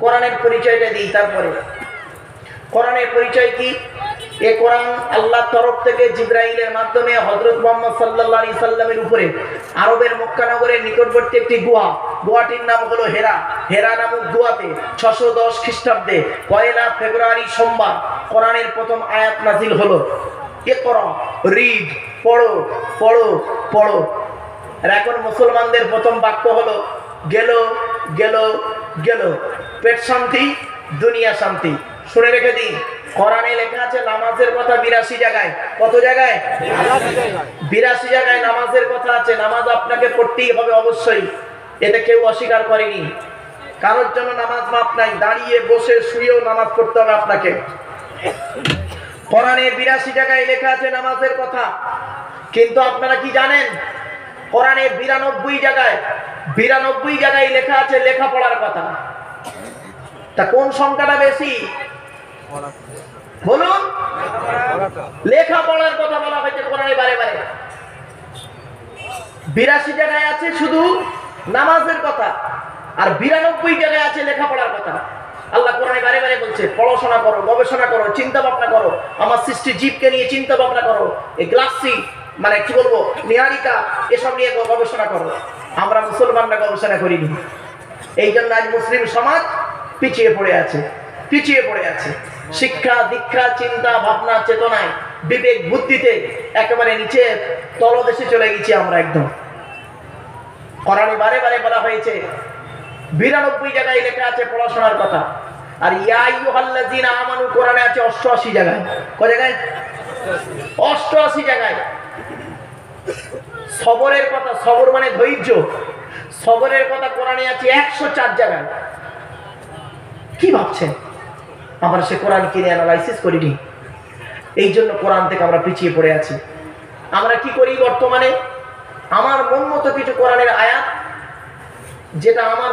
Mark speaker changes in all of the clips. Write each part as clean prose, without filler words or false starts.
Speaker 1: কোরআনের পরিচয়টা দিই। তারপরে কোরআনের পরিচয় কি? এ কোরআন আল্লাহর তরফ থেকে জিবরাইলের মাধ্যমে হযরত মুহাম্মদ সাল্লাল্লাহু আলাইহি সাল্লামের উপরে আরবের মক্কা নগরের নিকটবর্তী একটি গুহাটির নাম হলো হেরা। হেরা নামক গুহাতে 610 খ্রিস্টাব্দে 1 ফেব্রুয়ারি সোমবার কোরআনের প্রথম আয়াত নাজিল হলো। ইকরা, রিড, পড়ো পড়ো পড়ো। আর এখন মুসলমানদের প্রথম বাক্য হলো গেল গেল গেল, পেট শান্তি দুনিয়া শান্তি। শুনে রেখে দিন, কোরআনে লেখা আছে নামাজের কথা 82 জায়গায়। কত জায়গায়? 82 জায়গায় নামাজের কথা আছে। নামাজ আপনাকে পড়তেই হবে অবশ্যই, এতে কেউ অস্বীকার করেনি। কারোর জন্য নামাজ মাপ নাই, দাঁড়িয়ে বসে শুয়েও নামাজ পড়তে হবে আপনাকে। কোরআনে 82 জায়গায় লেখা আছে নামাজের কথা, কিন্তু আপনারা কি জানেন? কোরআনে 92 জায়গায় লেখা আছে লেখাপড়ার কথা। তা কোন সংখ্যাটা বেশি বলুন? লেখাপড়ার কথা বলা হয়েছে কোরআনে বারে বারে। 82 জায়গায় আছে শুধু নামাজের কথা, আর 92 জায়গায় আছে লেখাপড়ার কথা। আল্লাহ কোরআনে বারে বারে বলছে পড়াশোনা করো, গবেষণা করো, চিন্তা ভাবনা করো, আমার সৃষ্টি জীবকে নিয়ে চিন্তা ভাবনা করো, এই গ্যালাক্সি মানে কি বলবো নিহারিকা এসব নিয়ে গবেষণা করো। আমরা মুসলমানরা গবেষণা করিনি, এই জন্য আজ মুসলিম সমাজ পিছিয়ে পড়ে আছে। শিক্ষা দীক্ষা চিন্তা ভাবনা চেতনায় বিবেক বুদ্ধিতে একেবারে নিচে তলদেশে চলে গেছি আমরা একদম। কোরআনে বারে বারে বলা হয়েছে 92 জায়গায় লেখা আছে পড়াশোনার কথা। আর ইয়া আইয়ুহাল্লাযীনা আমানু কোরআনে আছে 88 জায়গায়। কয় জায়গায়? 88 জায়গায়। সবরের কথা, সবর মানে ধৈর্য, সবরের কথা কোরআনে আছে 104 জায়গায়। কি ভাবছেন আমরা সে কোরআন কিনে অ্যানালাইসিস করিনি? এই জন্য কোরআন থেকে আমরা পিছিয়ে পড়ে আছি। আমরা কি করি বর্তমানে? আমার মন মতো কিছু কোরআনের আয়াত, যেটা আমার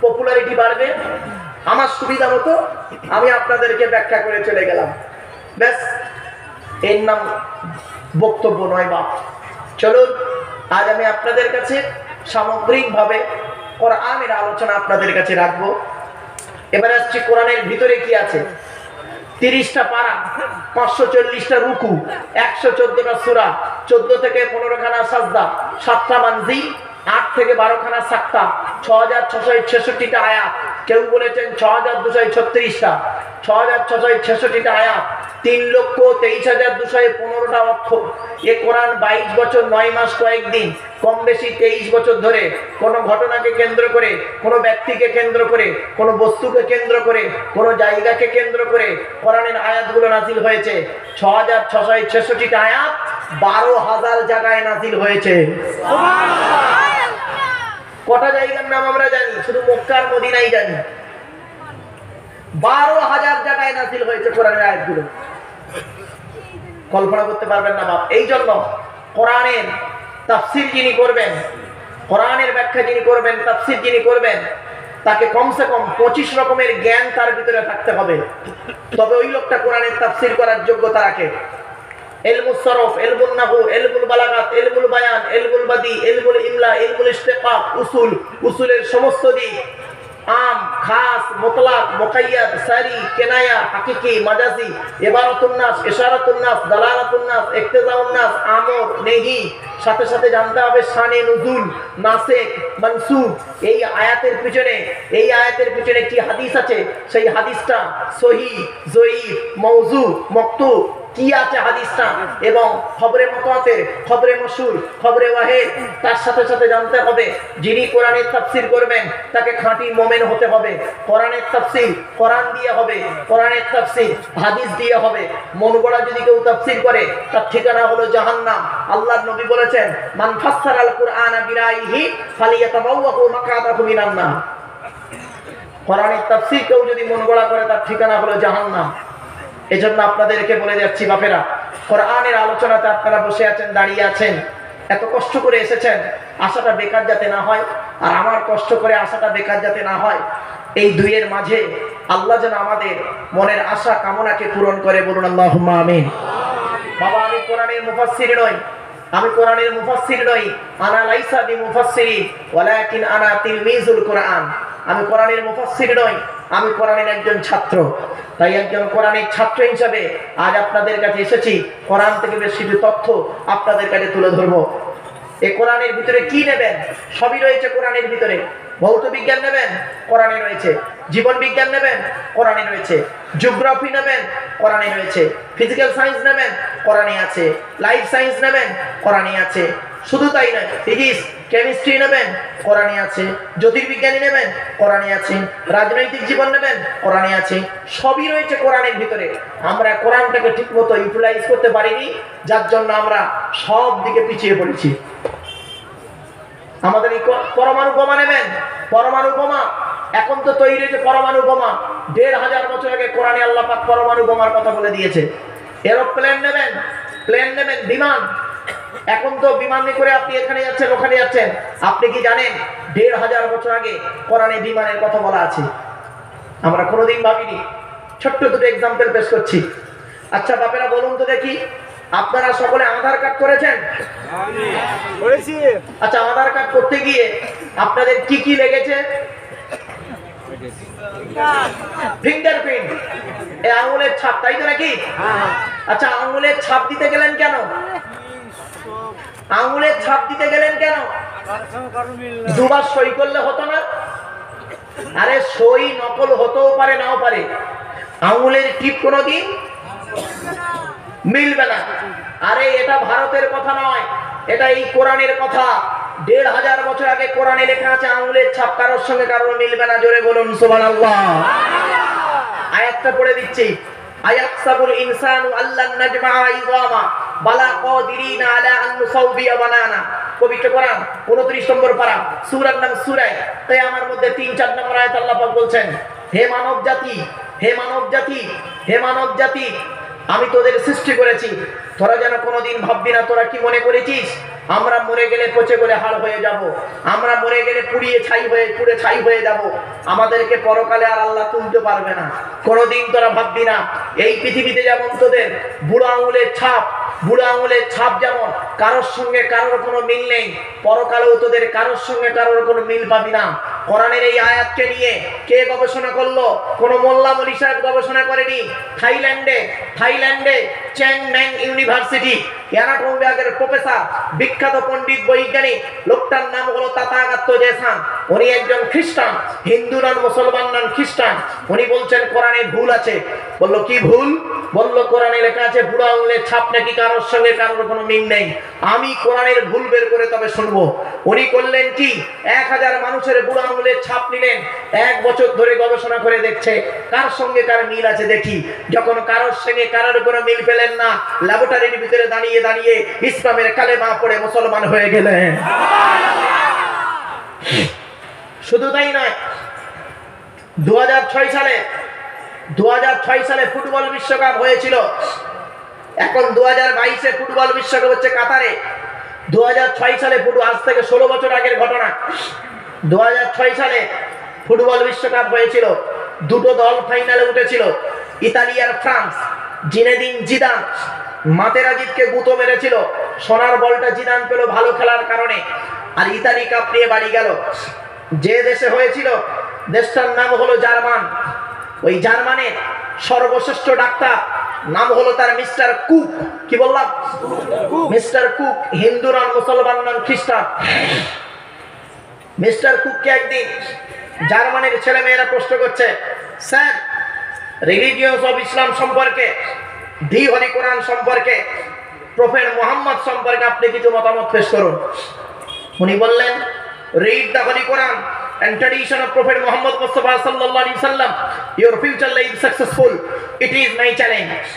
Speaker 1: পপুলারিটি বাড়বে, আমার সুবিধা মতো আমি আপনাদেরকে ব্যাখ্যা করে চলে গেলাম, ব্যাস। এর নাম বক্তব্য নয় বাপ। চলুন আজ আমি আপনাদের কাছে সামগ্রিকভাবে কোরআনের আলোচনা আপনাদের কাছে রাখবো। এবার আসছি কোরআনের ভিতরে কি আছে। 30টা পারা, 540টা রুকু, 114টা সূরা, 14 থেকে 15 খানা সাজদা, 7টা মানজিল, 8 থেকে 12 খানা সাক্তা, 6666টা আয়াত। কেউ বলেছেন 6236টা, 6666টা আয়াত, 3,23,215টা অক্ষর। এ কোরআন 22 বছর 9 মাস কয়েকদিন, কম বেশি 23 বছর ধরে কোন ঘটনাকে কেন্দ্র করে, কোন ব্যক্তিকে কেন্দ্র করে, কোন বস্তুকে কেন্দ্র করে, কোন জায়গাকে কেন্দ্র করে কোরআনের আয়াতগুলো নাজিল হয়েছে। 6666টা আয়াত 12,000 জায়গায় নাজিল হয়েছে। কটা জায়গার নাম আমরা জানি? শুধু মক্কা আর মদিনাই জানি। 12,000 জায়গায় নাজিল হয়েছে কোরআনের আয়াতগুলো। কল্পনা করতে পারবেন না বাপ। এই জন্য কোরআনের তাফসীর যিনি করবেন, কোরআনের ব্যাখ্যা যিনি করবেন, তাফসীর যিনি করবেন, তাকে কমসে কম 25 রকমের জ্ঞান তার ভিতরে থাকতে হবে, তবে ওই লোকটা কোরআনের তাফসীর করার যোগ্যতা রাখে। ইলমুস সরফ, ইলমুন নাহু, ইলমুল বালাগাত, ইলমুল বায়ান, ইলমুল বাদি, ইলমুল ইমলা, ইলমুল ইশতিকাক, উসুলের সমস্ত দিক, আম, খাস, মুতলাক, মুকাইয়াদ, সারি, কেনায়া, হাকিকি, মাজাজি, ইবারাতুন নাস, ইশারাতুন নাস, দালালাতুন নাস, ইক্তিজাউন নাস, আমর, নেহি, সাথে সাথে জানতে হবে শানে নুজুল, নাসিখ, মানসুখ। এই আয়াতের পিছনে কি হাদিস আছে, সেই হাদিসটা সহিহ, জয়ীফ, মাউযু, মাকতু কি আছে হাদিসটা, এবং খবরে মুতাওয়াতির, খবরে মাশহুর, খবরে ওয়াহিদ। তার সাথে সাথে জানতে হবে যিনি কোরআনের তাফসীর করবেন তাকে খাঁটি মুমিন হতে হবে। কোরআনের তাফসীর কোরআন দিয়ে হবে, কোরআনের তাফসীর হাদিস দিয়ে হবে। মন গড়া যদি কেউ তাফসীর করে তার ঠিকানা হলো জাহান্নাম। আল্লাহর নবী বলেছেন মান ফাসসারাল কুরআনা বিরাইহি ফালিয়াতাবাওয়াহু মাকআদাহু মিনান নার। কোরআনের তাফসীর কেউ যদি মন গড়া করে তার ঠিকানা হলো জাহান্নাম। এজন্য আপনাদেরকে বলে যাচ্ছি বাপেরা, কোরআনের আলোচনাতে আপনারা বসে আছেন, দাঁড়িয়ে আছেন, এত কষ্ট করে এসেছেন, আশাটা বেকার যাতে না হয়, আর আমার কষ্ট করে আশাটা বেকার যাতে না হয়, এই দুইয়ের মাঝে আল্লাহ যেন আমাদের মনের আশা কামনাকে পূরণ করে। বলুন আল্লাহুম্মা আমিন। বাবা আমি কোরআনের মুফাসসির নই, আনা লাইসা বিমুফাসসিরি ওয়ালাকিন আনা তিলমিজুল কোরআন। আমি কোরআনের মুফাসসির নই, আমি কোরআনের একজন ছাত্র। তাই একজন কোরআনের ছাত্র হিসাবে আজ আপনাদের কাছে এসেছি, কোরআন থেকে বেশ কিছু তথ্য আপনাদের কাছে তুলে ধরবো। এই কোরআনের ভিতরে কি নেবেন? সবই রয়েছে কোরআনের ভিতরে। ভৌত বিজ্ঞান নেবেন, কোরআনে রয়েছে। জীবন বিজ্ঞান নেবেন, কোরআনে রয়েছে। জিওগ্রাফি নেবেন, কোরআনে রয়েছে। ফিজিক্যাল সায়েন্স নেবেন, কোরআনে আছে। লাইফ সায়েন্স নেবেন, কোরআনে আছে। শুধু তাই নয়, ফিজিক্স কেমিস্ট্রি নেবেন, কোরআনে আছে। জ্যোতির্বিজ্ঞানী নেবেন, কোরআনে আছে। রাজনৈতিক জীবন নেবেন, কোরআনে আছে। সবই রয়েছে কোরআনের ভিতরে। আমরা কোরআনটাকে ঠিকমতো ইউটিলাইজ করতে পারিনি, যার জন্য আমরা সব দিকে পিছিয়ে পড়েছি। আমাদের এই পরমাণু বোমা নেবেন, পরমাণু বোমা এখন তো তৈরি হয়েছে। পরমাণু বোমা ১৫০০ বছর আগে কোরআনে আল্লাহ পাক পরমাণু বোমার কথা বলে দিয়েছে। এরোপ্লেন নেবেন, প্লেন নেবেন, বিমান। এখন তো বিমানে করে আপনি এখানে যাচ্ছেন, ওখানে যাচ্ছেন। আপনি কি জানেন ১৫০০ বছর আগে কোরআনে বিমানের কথা বলা আছে? আমরা কোনোদিন ভাবিনি। ছোট্ট দুটো এক্সাম্পল পেশ করছি। আচ্ছা বাপেরা বলুন তো দেখি, আপনারা সকলে আধার কার্ড করেছেন? আচ্ছা, আধার কার্ড করতে গিয়ে আপনাদের কি কি লেগেছে? ফিঙ্গারপ্রিন্ট, এই আঙুলের ছাপ, তাই তো নাকি? আচ্ছা, আঙুলের ছাপ দিতে গেলেন কেন? আঙুলের ছাপ দিতে গেলেন কেন? দুবার সই করলে হতো না? আরে সই নকল হতেও পারে, নাও পারে। আঙুলের টিপ কোনোদিন মিলবে না। আরে এটা ভারতের কথা নয়, এটা এই কোরআনের কথা। ১৫০০ বছর আগে কোরআনে লেখা আছে আঙুলের ছাপ কারোর সঙ্গে কারোর মিলবে না। জোরে বলুন সুবহানাল্লাহ। আয়াতটা পড়ে দিচ্ছি। আয়াহসাবুল ইনসানু আল্লান নাজমা ইযামা বালা কাদিরিনা আলা আন নুসাউবিয়া বানানা। পবিত্র কোরআন ২৯ নম্বর পারা, সূরার নাম সূরা কিয়ামার মধ্যে ৩-৪ নম্বর আয়াত আল্লাহ পাক বলছেন, হে মানব জাতি, হে মানব জাতি, হে মানব জাতি, আমি তোদের সৃষ্টি করেছি। তোরা যেন কোনোদিন ভাববি না, তোরা কি মনে করেছিস আমরা মরে গেলে পচে গলে হাড় হয়ে যাব, আমরা মরে গেলে পুড়ে ছাই হয়ে যাব, আমাদেরকে পরকালে আর আল্লাহ তুলতে পারবে না। কোনোদিন তোরা ভাববি না এই পৃথিবীতে যেমন তোদের বুড়ো আঙুলের ছাপ যেমন কারোর সঙ্গে কারোর কোনো মিল নেই, পরকালেও তোদের কারোর সঙ্গে কারোর কোনো মিল পাবি না। কোরআনের এই আয়াতকে নিয়ে কে গবেষণা করলো? কোন মোল্লা মলি সাহেব গবেষণা করেনি। থাইল্যান্ডে চ্যাং ম্যাং ইউনিভার্সিটি অ্যানাটমি বিভাগের প্রফেসর, বিখ্যাত পণ্ডিত বৈজ্ঞানিক, লোকটার নাম হলো তাথাগত জেসান। উনি একজন খ্রিস্টান, হিন্দু নন, মুসলমান নন, খ্রিস্টান। উনি বলছেন কোরআনে ভুল আছে। বলল কি ভুল? বলল কোরআনে লেখা আছে বুড়ো আঙুলের ছাপ নাকি কারোর সঙ্গে কারোর কোনো মিল নেই। আমি কোরআনের ভুল বের করে তবে শুনবো। উনি করলেন কি, ১০০০ মানুষের বুড়ো আঙুলের ছাপ নিলেন, ১ বছর ধরে গবেষণা করে দেখছে কার সঙ্গে কার মিল আছে দেখি। যখন কারোর সঙ্গে কারোর কোনো মিল পেলেন না, ল্যাবরেটরির ভিতরে দাঁড়িয়ে দাঁড়িয়ে ইসলামের কালেমা পড়ে মুসলমান হয়ে গেলেন। শুধু তাই নয়, ২০০৬ সালে ফুটবল বিশ্বকাপ হয়েছিল। এখন ২০২২-এ ফুটবল বিশ্বকাপ হচ্ছে কাতারে। ২০০৬ সালে আজ থেকে ১৬ বছর আগের ঘটনা। ২০০৬ সালে ফুটবল বিশ্বকাপ হয়েছিল। দুটো দল ফাইনালে উঠেছিল, ইতালি আর ফ্রান্স। জিনেদিন জিদান মাতেরাজিদকে গুঁতো মেরেছিল। সোনার বলটা জিদান পেল ভালো খেলার কারণে, আর ইতালি কাপ নিয়ে বাড়ি গেল। যে দেশে হয়েছিল দেশটার নাম হলো জার্মান। ওই জার্মানের সর্বশ্রেষ্ঠ ডাক্তার নাম হলো তার মিস্টার কুক। কি বললাম? Mister cook. হিন্দু নন, মুসলমান নন, খ্রিস্টান। মিস্টার কুককে একদিন জার্মানির ছেলে মেয়েরা প্রশ্ন করছে, স্যার রিলিজিয়স অফ ইসলাম সম্পর্কে, দি হলি কোরআন সম্পর্কে, প্রফেট মুহাম্মদ সম্পর্কে আপনি কিছু মতামত পেশ করুন। উনি বললেন, read the Holy Quran and tradition of Prophet Muhammad Mustafa sallallahu alaihi wasallam. Your future life successful. It is my challenge.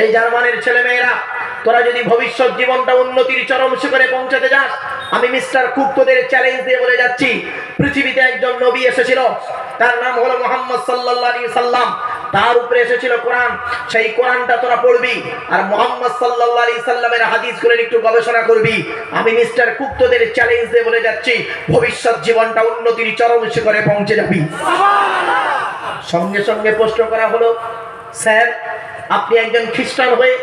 Speaker 1: এই জার্মানের ছেলেমেয়েরা, তোরা যদি ভবিষ্যৎ জীবনটা উন্নতির চরম শিখরে পৌঁছাতে যাস, আমি মিস্টার কুক তোদের চ্যালেঞ্জ দিয়ে বলে যাচ্ছি, পৃথিবীতে একজন নবী এসেছিল, তার নাম হলো মুহাম্মদ সাল্লাল্লাহু আলাইহি সাল্লাম। তার উপরে এসেছিল কোরআন। সেই কোরআনটা তোরা পড়বি আর মুহাম্মদ সাল্লাল্লাহু আলাইহি সাল্লামের হাদিসগুলো একটু গবেষণা করবি। আমি মিস্টার কুক তোদের চ্যালেঞ্জ দিয়ে বলে যাচ্ছি, ভবিষ্যৎ জীবনটা উন্নতির চরম শিখরে পৌঁছে যাবি। সঙ্গে সঙ্গে প্রশ্ন করা হলো, স্যার আপনি একজন খ্রিস্টান হয়ে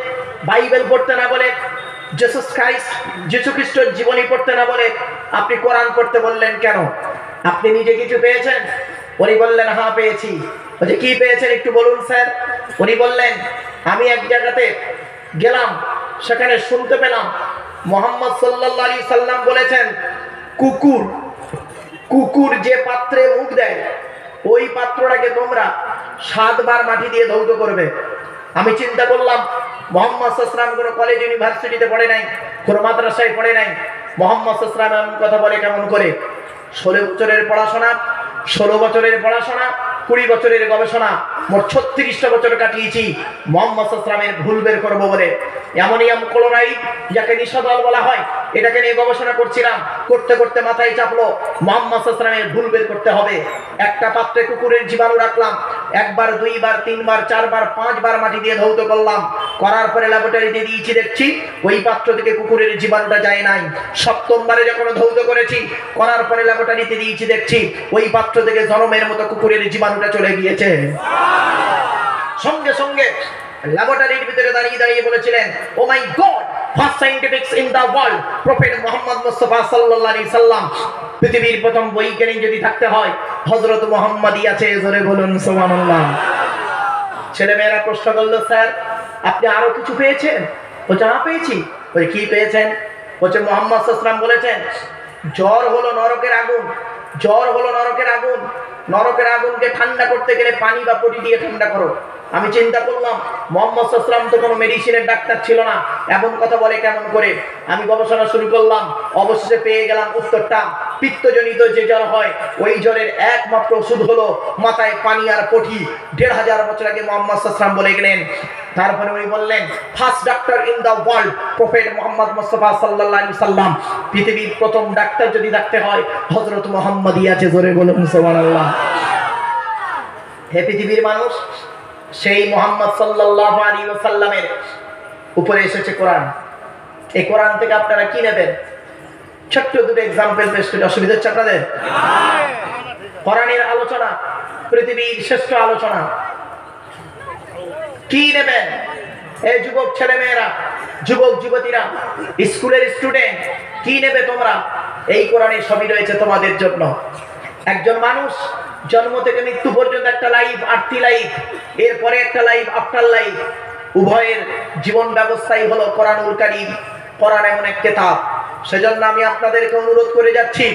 Speaker 1: বাইবেল পড়তে না বলে, যিশু খ্রিস্টের জীবনী পড়তে না বলে আপনি কোরআন পড়তে বললেন কেন? আপনি নিজে কিছু পেয়েছেন? উনি বললেন হ্যাঁ পেয়েছি। বলছে কি পেয়েছেন একটু বলুন স্যার। উনি বললেন আমি এক জায়গাতে গেলাম, সেখানে শুনতে পেলাম মুহাম্মদ সাল্লাল্লাহু আলাইহি সাল্লাম বলেছেন কুকুর কুকুর যে পাত্রে মুখ দেয় ওই পাত্রটাকে তোমরা 7 বার মাটি দিয়ে ধৌত করবে। আমি চিন্তা করলাম মুহাম্মদ সাল্লাল্লাহু আলাইহি সাল্লাম কোনো কলেজ ইউনিভার্সিটিতে পড়ে নাই, কোনো মাদ্রাসায় পড়ে নাই, মুহাম্মদ সাল্লাল্লাহু আলাইহি সাল্লাম এমন কথা বলে কেমন করে? 16 বছরের পড়াশোনা, 16 বছরের পড়াশোনা, 20 বছরের গবেষণা, মোট 36টা বছর কাটিয়েছি মুহাম্মদ সাল্লাল্লাহু আলাইহি সাল্লামের ভুল বের করবো বলে। অ্যামোনিয়াম ক্লোরাইড যাকে নিশাদল বলা হয়, এটাকে নিয়ে গবেষণা করছিলাম, করতে করতে মাথায় চাপলো মুহাম্মদ সাল্লাল্লাহু আলাইহি সাল্লামের ভুল বের করতে হবে। একটা পাত্রে কুকুরের জীবাণু রাখলাম, 1 বার 2 বার 3 বার 4 বার 5 বার মাটি দিয়ে ধৌত করলাম, করার পরে ল্যাবরেটরিতে দিয়েছি, দেখছি ওই পাত্র থেকে কুকুরের জীবাণুটা যায় নাই। 7ম বারে যখন ধৌত করেছি, করার পরে ল্যাবরেটরিতে দিয়েছি, দেখছি ওই পাত্র থেকে জনমের মতো কুকুরের জীবাণুটা চলে গিয়েছে। সঙ্গে সঙ্গে ল্যাবরেটরির ভিতরে দাঁড়িয়ে দাঁড়িয়ে বলেছিলেন oh my God, first scientifics in the world prophet Muhammad Mustafa সাল্লাল্লাহু আলাইহি সাল্লাম। পৃথিবীর প্রথম বৈজ্ঞানিক যদি থাকতে হয় হযরত মুহাম্মদই আছে, জোরে বলুন সুবহানাল্লাহ। ছেলেমেয়েরা প্রশ্ন করলো স্যার আপনি আরো কিছু পেয়েছেন? বলছে হ্যাঁ পেয়েছি। বলে কি পেয়েছেন? বলছে মুহাম্মদ সাল্লাল্লাহু আলাইহি সাল্লাম বলেছেন জ্বর হলো নরকের আগুন, জ্বর হলো নরকের আগুন, নরকের আগুনকে ঠান্ডা করতে গেলে পানি বা পটি দিয়ে ঠান্ডা করো। আমি চিন্তা করলাম মুহাম্মদ সাল্লাল্লাহু আলাইহি সাল্লাম তো কোনো মেডিসিনের ডাক্তার ছিল না, এমন কথা বলে কেমন করে? আমি গবেষণা শুরু করলাম, অবশেষে পেয়ে গেলাম উত্তরটা। পিত্তজনিত যে জ্বর হয় ওই জ্বরের একমাত্র ওষুধ হলো মাথায় পানি আর পটি। 1500 বছর আগে মুহাম্মদ সাল্লাল্লাহু আলাইহি সাল্লাম বলে গেলেন। তারপরে উনি বললেন first doctor in the world prophet Muhammad Mustafa সাল্লাল্লাহু আলাইহি সাল্লাম। পৃথিবীর প্রথম ডাক্তার যদি থাকতে হয় হযরত মুহাম্মদই আছে, জোরে বলুন সুবহানাল্লাহ। হে পৃথিবীর মানুষ, সেই মুহাম্মদ সাল্লাল্লাহু আলাইহি ওয়াসাল্লামের উপরে এসেছে কোরআন। এই কোরআন থেকে আপনারা কি নেবেন? ছোট্ট দুটো एग्जांपल পেশ করে অসুবিধা হচ্ছে আপনাদের? কোরআনের আলোচনা পৃথিবীর শ্রেষ্ঠ আলোচনা। কি নেবেন? এই যুবক ছেলেমেয়েরা, যুবক যুবতীরা, স্কুলের স্টুডেন্ট, কি নেবে তোমরা? এই কোরআনে সবই রয়েছে তোমাদের জন্য। একজন মানুষ জন্ম থেকে মৃত্যু পর্যন্ত একটা লাইফ, আর্থি লাইফ, এরপরে একটা লাইফ আফটার লাইফ। উভয়ের জীবন ব্যবস্থাই হলো কোরআনুল কারীম। কোরআন এমন এক কিতাব, সেজন্য আমি আপনাদেরকে অনুরোধ করে যাচ্ছি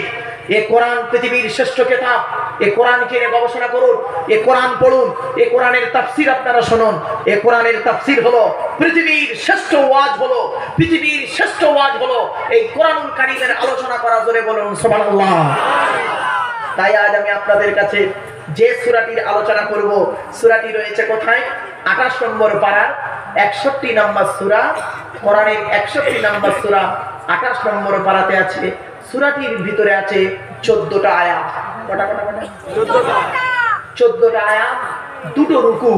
Speaker 1: এই কোরআন পৃথিবীর শ্রেষ্ঠ কিতাব। এই কোরআনকে নিয়ে গবেষণা করুন, এই কোরআন পড়ুন, এই কোরআনের তাফসীর আপনারা শুনুন। এই কোরআনের তাফসীর হলো পৃথিবীর শ্রেষ্ঠ ওয়াজ, হলো পৃথিবীর শ্রেষ্ঠ ওয়াজ হলো এই কোরআনুল কারীমের আলোচনা করা। জোরে বলুন সুবহানাল্লাহ। তাই আজ আমি আপনাদের কাছে যে সূরাটির আলোচনা করব, সূরাটি রয়েছে কোথায়? 28 নম্বর পারার 61 নম্বর সূরা, কোরআনের 61 নম্বর সূরা 28 নম্বর পারাতে আছে। সূরাটির ভিতরে আছে 14টা আয়াত। কটা কটা কটা? 14টা আয়াত, দুটো রুকু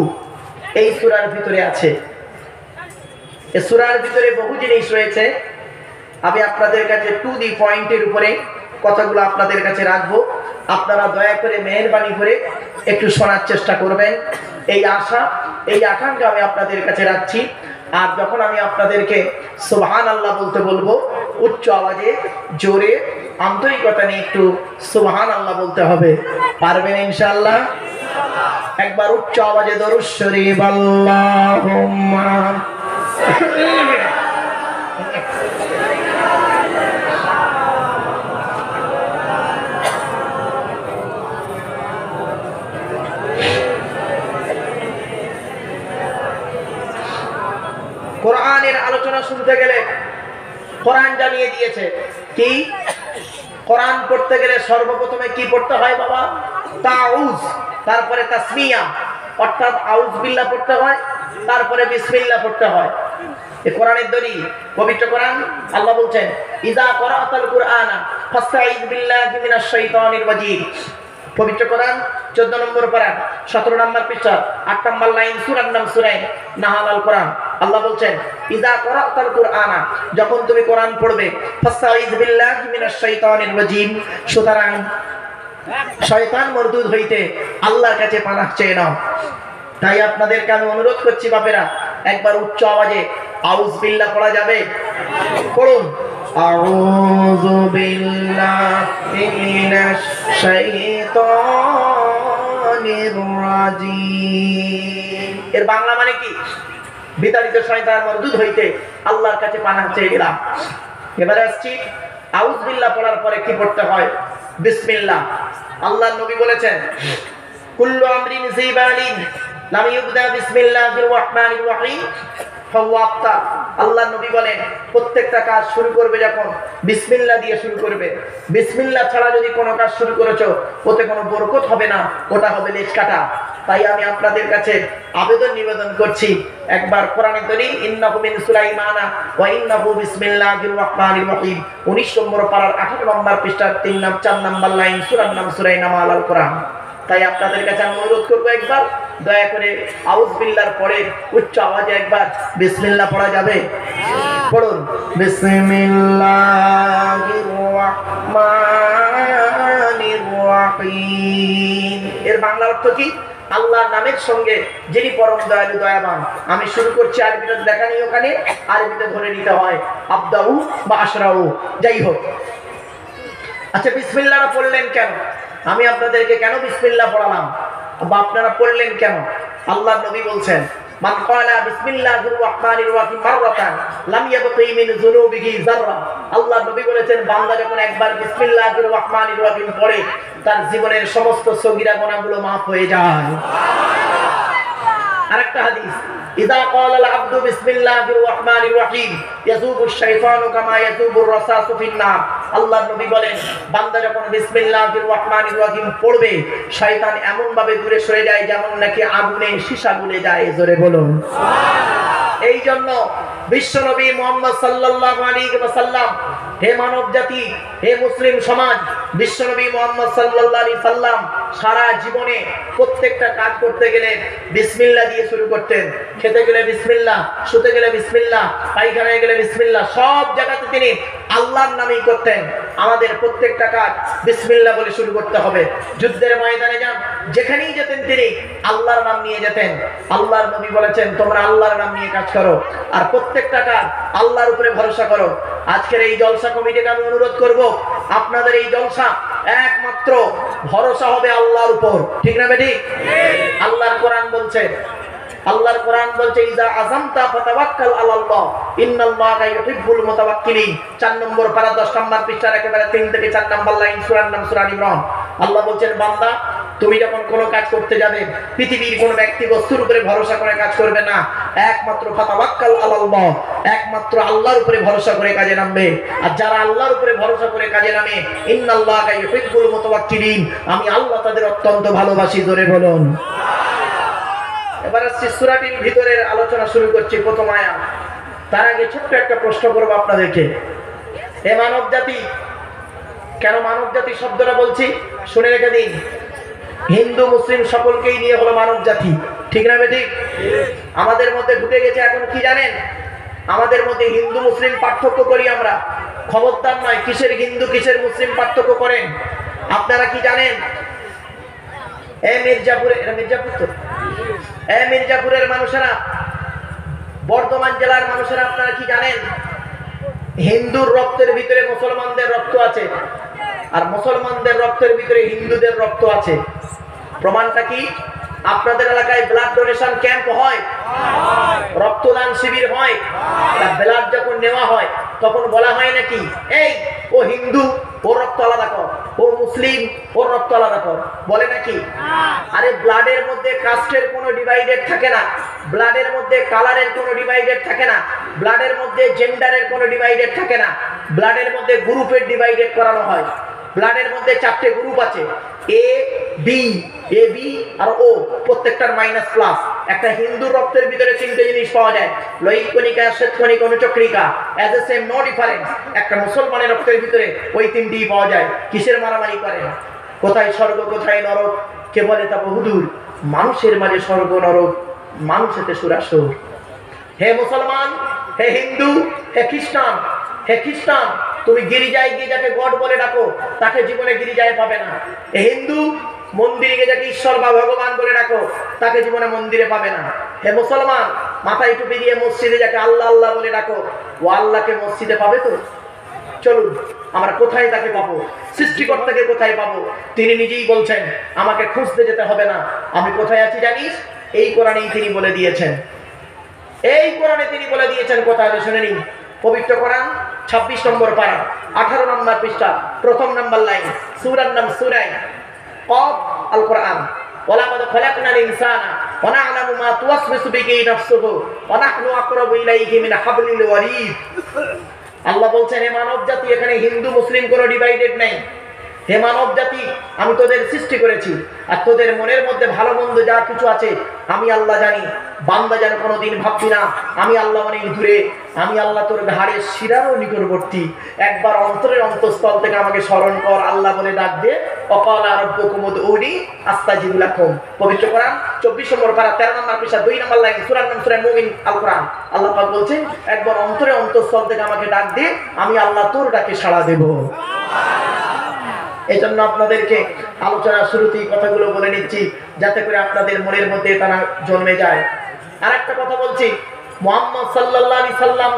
Speaker 1: এই সূরার ভিতরে আছে। এই সূরার ভিতরে বহু জিনিস রয়েছে। আমি আপনাদের কাছে টু দি পয়েন্টের উপরে কথাগুলো আপনাদের কাছে রাখবো। আপনারা দয়া করে মেহেরবানি করে একটু শোনার চেষ্টা করবেন, এই আশা, এই আকাঙ্ক্ষা আমি আপনাদের কাছে রাখছি। আর যখন আমি আপনাদেরকে সুবহানাল্লাহ বলতে বলবো, উচ্চ আওয়াজে জোরে আন্তরিকতা নিয়ে একটু সুবহানাল্লাহ বলতে হবে। পারবেন ইনশাআল্লাহ? একবার উচ্চ আওয়াজে দরুদ শরীফ আল্লাহুম্মা। কোরআনের আলোচনা শুনতে গেলে কোরআন জানিয়ে দিয়েছে কি? কোরআন পড়তে গেলে সর্বপ্রথমে কি পড়তে হয় বাবা? তাউজ, তারপরে তাসমিয়া, অর্থাৎ আউজ বিল্লাহ পড়তে হয়, তারপরে বিসমিল্লাহ পড়তে হয়। এই কোরআনের দলিল পবিত্র কোরআন। আল্লাহ বলছেন ইযা ক্বরাআতাল কুরআনা ফাসতাঈয বিল্লাহি মিনাশ শাইতানির রাজীম। পবিত্র কোরআন 14 নম্বর পারা 17 নম্বর পৃষ্ঠা 8 নম্বর লাইন, সূরার নাম সূরা নাহাল আল কোরআন। আল্লাহ বলছেন ইযা ক্বরাআতাল কুরআনা, যখন তুমি কোরআন পড়বে, ফাসতাঈয বিল্লাহি মিনাশ শাইতানির রাজীম, সুতরাং শয়তান মরদুদ হইতে আল্লাহর কাছে পানাহ চেয়ে নাও। তাই আপনাদেরকে আমি অনুরোধ করছি বাপেরা, একবার উচ্চ আওয়াজে আউজ বিল্লাহ পড়া যাবে? পড়ুন। আউযু বিল্লাহি মিনাশ শাইতানির শাইতানির রাজিম। এর বাংলা মানে কি? বিতাড়িত শয়তান মরদুদ হইতে আল্লাহর কাছে পানাহ চেয়ে গেলাম। এবারে আসছি আউযু বিল্লাহ পড়ার পরে কি পড়তে হয়? বিসমিল্লাহ। আল্লাহর নবী বলেছেন কুল্লু আমরিন যিবালিন লাম ইউবদা বিসমিল্লাহির রাহমানির রাহিম ফাহুয়া আফতার। আল্লাহর নবী বলেন প্রত্যেকটা কাজ শুরু করবে যখন বিসমিল্লাহ দিয়ে শুরু করবে। বিসমিল্লাহ ছাড়া যদি কোনো কাজ শুরু করেছো ওতে কোনো বরকত হবে না, ওটা হবে লেজ কাটা। তাই আমি আপনাদের কাছে আবেদন নিবেদন করছি, একবার কোরআনে কারীম ইন্নাহু মিন সুলাইমানা ওয়া ইন্নাহু বিসমিল্লাহির রাহমানির রাহিম 19 নম্বর পারার 18 নম্বর পৃষ্ঠার 4 নম্বর লাইন, সূরার নাম সূরা নামাল আল কোরআন। তাই আপনাদের কাছে আমি অনুরোধ করবো একবার দয়া করে আউযু বিল্লাহর পরে উচ্চ আওয়াজে একবার বিসমিল্লাহ পড়া যাবে? পড়ুন বিসমিল্লাহির রাহমানির রাহিম। এর বাংলা অর্থ কি? আল্লাহর নামের সঙ্গে যিনি পরম দয়ালু দয়াবান। আমি শুরু করছি, আরবিতে দেখা নেই, ওখানে আরবিতে ধরে নিতে হয় আবদাউ বা আশরাউ, যাই হোক। আচ্ছা, বিসমিল্লাহটা পড়লেন কেন? আমি আপনাদেরকে কেন বিসমিল্লাহ পড়ালাম বা আপনারা পড়লেন কেন? আল্লাহর নবী বলছেন মান ক্বালা বিসমিল্লাহির রাহমানির রাহিম মাররাতান লাম ইয়াবকি মিন যুনুবিহি যাররা। আল্লাহর নবী বলেছেন বান্দা যখন একবার বিসমিল্লাহির রাহমানির রাহিম পড়ে তার জীবনের সমস্ত সগীরা গুনাহগুলো মাফ হয়ে যায়। আরেকটা হাদিস ইযা ক্বালা আল আবদু বিসমিল্লাহির রাহমানির রাহিম ইয়াযুবু শাইতানু কামা ইয়াযুবু রাসাসু ফিন নার। আল্লাহর নবী বলেন বান্দা যখন বিসমিল্লাহির রাহমানির রাহিম পড়বে শয়তান এমন ভাবে দূরে সরে যায় যেমন নাকি আগুনে সীসা গলে যায়। জোরে বলুন সুবহানাল্লাহ। এই জন্য বিশ্বনবী মুহাম্মদ সাল্লাল্লাহু আলাইহি ওয়াসাল্লাম, হে মানব জাতি, হে মুসলিম সমাজ, বিশ্বনবী মুহাম্মদ সাল্লাল্লাহু আলাইহি সাল্লাম সারা জীবনে প্রত্যেকটা কাজ করতে গেলে বিসমিল্লাহ দিয়ে শুরু করতেন। খেতে গেলে বিসমিল্লাহ, শুতে গেলে বিসমিল্লাহ, পায়খানায় গেলে বিসমিল্লাহ, সব জায়গাতে তিনি আল্লাহর নামই করতেন। আমাদের প্রত্যেকটা কাজ বিসমিল্লাহ বলে শুরু করতে হবে। যুদ্ধের ময়দানে যান, যেখানেই যেতেন তিনি আল্লাহর নাম নিয়ে যেতেন। আল্লাহর নবী বলেছেন তোমরা আল্লাহর নাম নিয়ে কাজ করো আর প্রত্যেকটা কাজ আল্লাহর উপরে ভরসা করো। আজকের এই জলসা কমিটিকে আমি অনুরোধ করব, আপনাদের এই জলসা একমাত্র ভরসা হবে আল্লাহর উপর, ঠিক না বেঠিক? আল্লাহর কোরআন বলছে, আল্লাহর কোরআন বলছে ইজা আযামতা ফাতাওয়াক্কাল আলাল্লাহ ইন্নাল্লাহা ইউহিব্বুল মুতাওয়াক্কিলিন। 4 নম্বর পারা 10 নম্বর পৃষ্ঠার একেবারে 3 থেকে 4 নম্বর লাইন, সূরার নাম সূরা ইমরান। আল্লাহ বলছেন বান্দা তুমি যখন কোনো কাজ করতে যাবে পৃথিবীর কোনো ব্যক্তি বস্তুর উপরে ভরসা করে কাজ করবে না, একমাত্র ফাতাওয়াক্কাল আলাল্লাহ, একমাত্র আল্লাহর উপরে ভরসা করে কাজে নামবে। আর যারা আল্লাহর উপরে ভরসা করে কাজে নামে ইন্নাল্লাহা ইউহিব্বুল মুতাওয়াক্কিলিন, আমি আল্লাহ তাদের অত্যন্ত ভালোবাসি। জোরে বলুন। এবার আসছি সূরাটির ভিতরের আলোচনা শুরু করছি, প্রথম আয়াত। তার আগে ছোট্ট একটা প্রশ্ন করব আপনাদেরকে। হে মানব জাতি, কেন মানব জাতি শব্দটা বলছি শুনে রেখে দিন। হিন্দু মুসলিম সকলকেই নিয়ে হলো মানব জাতি, ঠিক না বেঠিক? আমাদের মধ্যে ঢুকে গেছে এখন কি জানেন, আমাদের মধ্যে হিন্দু মুসলিম পার্থক্য করি আমরা। খবরদার নয়, কিসের হিন্দু কিসের মুসলিম পার্থক্য করেন আপনারা কি জানেন? মির্জাপুরে, এটা মির্জাপুর তো, মির্জাপুরের মানুষেরা, বর্ধমান জেলার মানুষেরা আপনারা কি জানেন হিন্দুর রক্তের ভিতরে মুসলমানদের রক্ত আছে আর মুসলমানদের রক্তের ভিতরে হিন্দুদের রক্ত আছে। প্রমাণটা কি? আপনাদের এলাকায় ব্লাড ডোনেশন ক্যাম্প হয়, রক্তদান শিবির হয়, ব্লাড যখন নেওয়া হয় তখন বলা হয় নাকি এই ও হিন্দু ওর রক্ত আলাদা কর, ও মুসলিম ওর রক্ত আলাদা কর, বলে নাকি? আরে ব্লাডের মধ্যে কাস্টের কোনো ডিভাইডেড থাকে না, ব্লাডের মধ্যে কালারের কোনো ডিভাইডেড থাকে না, ব্লাডের মধ্যে জেন্ডারের কোনো ডিভাইডেড থাকে না, ব্লাডের মধ্যে গ্রুপের ডিভাইডেড করানো হয়। ব্লাডের মধ্যে 4টে গ্রুপ আছে, এ বি আর ও, প্রত্যেকটার মাইনাস প্লাস। একটা হিন্দু রক্তের ভিতরে 3টে জিনিস পাওয়া যায়, লোহিত কণিকা, শ্বেত কণিকা, অনুচক্রিকা, as a same no difference. একটা মুসলমানের রক্তের ভিতরে ওই 3টিই পাওয়া যায়। কিসের মারামারি করে? কোথায় স্বর্গ কোথায় নরক, কে বলে তা বহুদূর, মানুষের মাঝে স্বর্গ নরক, মানুষেতে সুরাসুর। হে মুসলমান, হে হিন্দু, হে খ্রিস্টান, হে খ্রিস্টান তুমি গিরিজায় গিয়ে যাকে গড বলে ডাকো তাকে জীবনে গিরিজায় পাবে না। হে হিন্দু মন্দিরে গিয়ে যাকে ঈশ্বর বা ভগবান বলে ডাকো তাকে জীবনে মন্দিরে পাবে না। হে মুসলমান মাথায় টুপি দিয়ে মসজিদে যাকে আল্লাহ আল্লাহ বলে ডাকো ও আল্লাহকে মসজিদে পাবে তো? চলুন আমরা কোথায় তাকে পাবো, সৃষ্টিকর্তাকে কোথায় পাবো? তিনি নিজেই বলছেন আমাকে খুঁজতে যেতে হবে না, আমি কোথায় আছি জানিস? এই কোরআনেই তিনি বলে দিয়েছেন। এই কোরআনে তিনি বলে দিয়েছেন কোথায়, শুনে নিন। পবিত্র কোরআন 26 নম্বর পারা 18 নম্বর পৃষ্ঠা প্রথম নম্বর লাইন, সূরার নাম সূরা কফ, আল কোরআন। ওয়ালাকাদ খালাকনাল ইনসানা ওয়া না'লামু মা তুওয়াসবিসু বিহি নাফসুহু ওয়া নাহনু আকরাবু ইলাইহি মিন হাবলিল ওয়ারিদ। আল্লাহ বলছেন হে মানব জাতি, এখানে হিন্দু মুসলিম কোনো ডিভাইডেড নাই। হে মানব জাতি, আমি তোদের সৃষ্টি করেছি, আর তোদের মনের মধ্যে ভালো মন্দ যা কিছু আছে আমি আল্লাহ জানি। বান্দা যেন কোনোদিন ভাববি না আমি আল্লাহ অনেক দূরে, আমি আল্লাহ তোর ঘাড়ের শিরারও নিকটবর্তী। একবার অন্তরের অন্তঃস্থল থেকে আমাকে স্মরণ কর, আল্লাহ বলে ডাক দে। ওয়াকালা রাব্বুকুম উদউনি আস্তাজিব লাকুম। পবিত্র কোরআন 24 নম্বর পারা 13 নম্বর পৃষ্ঠা 2 নম্বর লাইন, সূরার নাম সূরা মুমিন, আল কোরআন। আল্লাহ পাক বলছেন একবার অন্তরের অন্তঃস্থল থেকে আমাকে ডাক দে, আমি আল্লাহ তোর ডাকে সাড়া দেব। এই জন্য আপনাদেরকে আলোচনার শুরুতেই কথাগুলো বলে নিচ্ছি, যাতে করে আপনাদের মনের মধ্যে তা জন্মে যায়। আর একটা কথা বলছি, মুহাম্মদ সাল্লাল্লাহু আলাইহি সাল্লাম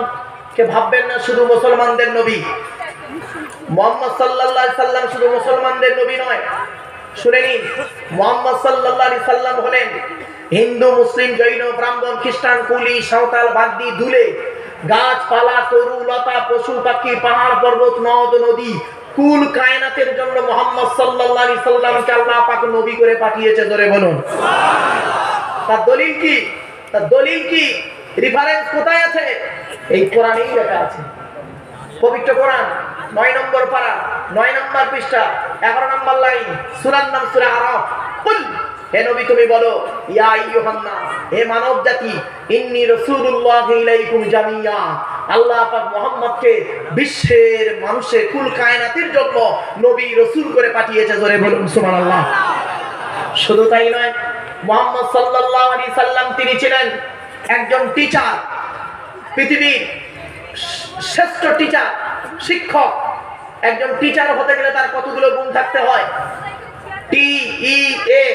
Speaker 1: কে ভাববেন না শুধু মুসলমানদের নবী। মুহাম্মদ সাল্লাল্লাহু আলাইহি সাল্লাম শুধু মুসলমানদের নবী নয়, শুনে নিন। মুহাম্মদ সাল্লাল্লাহু আলাইহি সাল্লাম হলেন হিন্দু, মুসলিম, জৈন, ব্রাহ্মণ, খ্রিস্টান, কুলি, সাঁওতাল, বাগদি, দুলে, গাছপালা, তরু লতা, পশু পাখি, পাহাড় পর্বত, নদ নদী, কুল কায়নাতের জন্য মুহাম্মদ সাল্লাল্লাহু আলাইহি সাল্লামকে আল্লাহ পাক নবী করে পাঠিয়েছে। জোরে বলুন সুবহানাল্লাহ। তার দলিল কি? তার দলিল কি? রেফারেন্স কোথায় আছে? এই কোরআনেই লেখা আছে। পবিত্র কোরআন 9 নম্বর পারা 9 নম্বর পৃষ্ঠা 11 নম্বর লাইন, সূরার নাম সূরা আরাফ। কুল, হে নবী তুমি বলো, ইয়া আইয়ুহান নাস, হে মানব জাতি, ইন্নী রাসূলুল্লাহি ইলাইকুম জামিয়া। আল্লাহ পাক মুহাম্মদকে বিশ্বের মানুষের কুল কায়নাতের জন্য নবী রাসূল করে পাঠিয়েছে। জোরে বলুন সুবহানাল্লাহ। শুধু তাই নয়, মুহাম্মদ সাল্লাল্লাহু আলাইহি সাল্লাম তিনি ছিলেন একজন টিচার, পৃথিবীর শ্রেষ্ঠ টিচার, শিক্ষক। একজন টিচার হতে গেলে তার কতগুলো গুণ থাকতে হয়? TEACHER,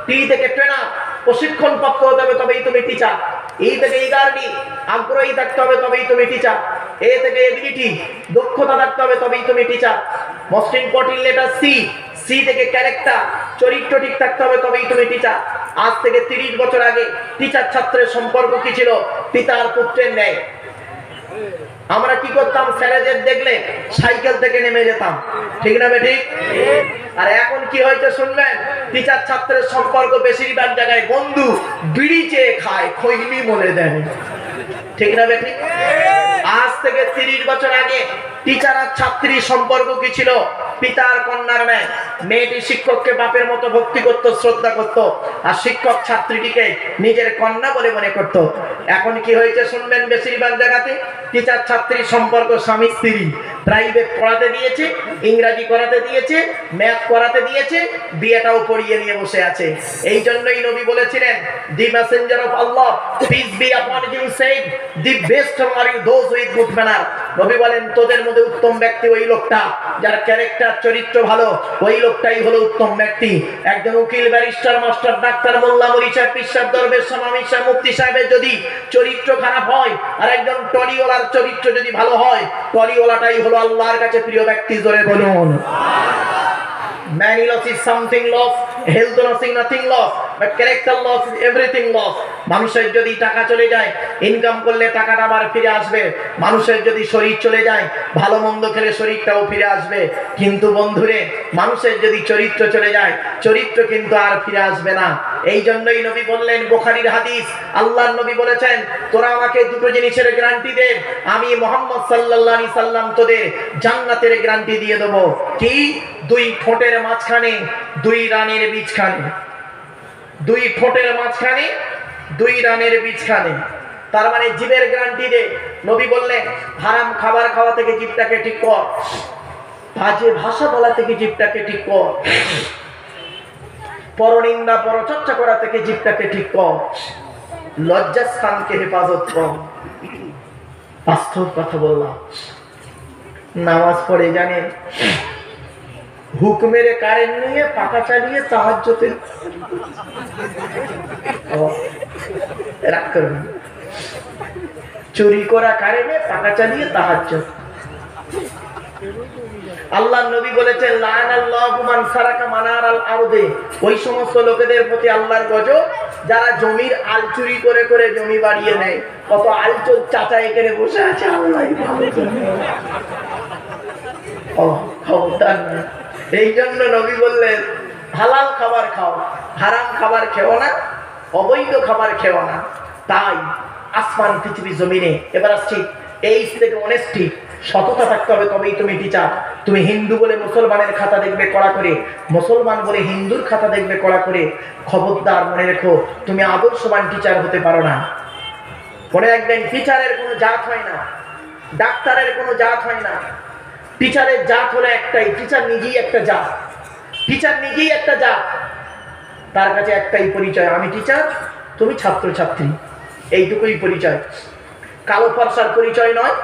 Speaker 1: টি থেকে ট্রেনার, প্রশিক্ষণ প্রাপ্ত হতে হবে তবেই তুমি টিচার। ই থেকে ইগারডি, আগ্রহী থাকতে হবে তবেই তুমি টিচার। এ থেকে এবিলিটি, দক্ষতা থাকতে হবে তবেই তুমি teacher. Most important letter C, C থেকে ক্যারেক্টার, চরিত্র ঠিক থাকতে হবে তবেই তুমি টিচার। আজ থেকে 30 বছর আগে টিচার ছাত্রের সম্পর্ক কি ছিল? পিতার পুত্রের ন্যায়। আমরা কি করতাম? স্যারেদের দেখলে সাইকেল থেকে নেমে যেতাম, ঠিক না বেঠিক? আর এখন কি হয়েছে শুনবেন? টিচার ছাত্রের সম্পর্ক বেশিরভাগ জায়গায় বন্ধু, বিড়ি চেয়ে খায়, খৈনি মনে দেয়, ঠিক না বেঠিক? আজ থেকে 30 বছর আগে টিচার আর ছাত্রীর সম্পর্ক কি ছিল? পিতার কন্যার ন্যায়। মেয়েটি শিক্ষককে বাপের মতো ভক্তি করত, শ্রদ্ধা করত, আর শিক্ষক ছাত্রীটিকে নিজের কন্যা বলে মনে করত। এখন কি হয়েছে শুনবেন? বেশিরভাগ জায়গাতে টিচার ছাত্রীর সম্পর্ক স্বামী স্ত্রী। প্রাইভেট পড়াতে দিয়েছে, ইংরাজি করাতে দিয়েছে, ম্যাথ করাতে দিয়েছে, বিয়েটাও পড়িয়ে নিয়ে বসে আছে। এই জন্যই নবী বলেছিলেন, the messenger of Allah peace be upon him said, the best are you those with good manner. নবী বলেন তোদের মধ্যে উত্তম ব্যক্তি ওই লোকটা যার ক্যারেক্টার, চরিত্র ভালো, ওই লোকটাই হলো উত্তম ব্যক্তি। একজন উকিল, ব্যারিস্টার, মাস্টার, ডাক্তার, মোল্লা, মরিচা, পিসাব, দরবেশ, ইমাম সাহেব, মুফতি সাহেবের যদি চরিত্র খারাপ হয়, আর একজন টরিওয়ালার চরিত্র যদি ভালো হয়, টরিওয়ালাটাই হলো আল্লাহর কাছে প্রিয় ব্যক্তি। জোরে বলুন সুবহানাল্লাহ। Money loss is something lost, health loss is nothing lost, but character loss is everything lost. মানুষের যদি টাকা চলে যায়, ইনকাম করলে টাকাটা আবার ফিরে আসবে। মানুষের যদি শরীর চলে যায়, ভালো মন্দ খেলে শরীরটাও ফিরে আসবে। কিন্তু বন্ধুরে, মানুষের যদি চরিত্র চলে যায়, চরিত্র কিন্তু আর ফিরে আসবে না। এই জন্যই নবী বললেন, বুখারীর হাদিস, আল্লাহর নবী বলেছেন, তোরা আমাকে দুটো জিনিসের গ্যারান্টি দে, আমি মুহাম্মদ সাল্লাল্লাহু আলাইহি সাল্লাম তোদের জান্নাতের গ্যারান্টি দিয়ে দেব। কি? 2 ঠোঁটের মাঝখানে 2 রানের বীজখানে, 2 ঠোঁটের মাঝখানে 2 রানের বীজখানে। তার মানে জিভের গ্যারান্টি দে। নবী বললেন, হারাম খাবার খাওয়া থেকে জিভটাকে ঠিক কর, বাজে ভাষা বলা থেকে জিভটাকে ঠিক কর, পরনিন্দা পরচর্চা করা থেকে জিভটাকে ঠিক কর, লজ্জাস্থানকে হেফাজত কর। বাস্তব কথা বললাম। নামাজ পড়ে জানেন, হুকুমের কারেন্ট নিয়ে পাকা চালিয়ে তাহাজ্জুদে রাগ করবেন। চুরি করা কারণে টাকা চালিয়ে তাহাজ্জুদ। আল্লাহ নবী বলেছেন লানাল্লাহু মান সারাকা মানারাল আরদে, ওই সমস্ত লোকেদের প্রতি আল্লাহর গজব যারা জমির আল চুরি করে করে জমি বাড়িয়ে নেয়। কত আলচোর চাচা এখানে বসে আছে, আল্লাহই ভালো জানে। খবরদার না। এই জন্য নবী বললেন হালাল খাবার খাও, হারাম খাবার খেও না, অবৈধ খাবার খেও না। তাই আসমান পৃথিবী জমিনে, এবার আসছি এইচ থেকে অনেস্টি, সততা থাকতে হবে, তবেই তুমি টিচার। তুমি হিন্দু বলে মুসলমানের খাতা দেখবে কড়া করে, মুসলমান বলে হিন্দুর খাতা দেখবে কড়া করে। খবরদার, মনে রেখো তুমি আদর্শবান টিচার হতে পারো না। মনে রাখবেন, টিচারের কোনো জাত হয় না, ডাক্তারের কোনো জাত হয় না। টিচারের জাত হলো একটাই, টিচার নিজেই একটা জাত। টিচার নিজেই একটা জাত, তার কাছে একটাই পরিচয়, আমি টিচার, তুমি ছাত্র ছাত্রী, এইটুকুই পরিচয়। কালো ফর্সার পরিচয় নয়,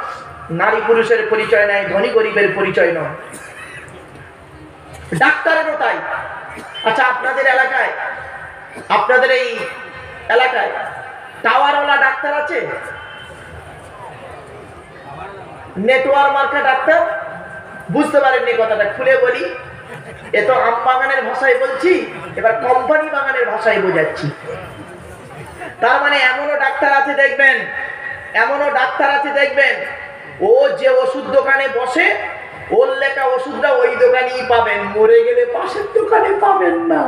Speaker 1: নারী পুরুষের পরিচয় নয়, ধনী গরিবের পরিচয় নয়। ডাক্তারেরও তাই। আচ্ছা, আপনাদের এলাকায়, আপনাদের এই এলাকায় টাওয়ারওয়ালা ডাক্তার আছে? নেটওয়ার্ক মার্কা ডাক্তার? বুঝতে পারেননি কথাটা, খুলে বলি। এ তো আম বাগানের ভাষায় বলছি, এবার কোম্পানি বাগানের ভাষায় বোঝাচ্ছি। তার মানে এমনও ডাক্তার আছে দেখবেন, এমনও ডাক্তার আছে দেখবেন, ও যে ওষুধ দোকানে বসে, ওর লেখা ওষুধটা ওই দোকানেই পাবেন, মরে গেলে পাশের দোকানে পাবেন না।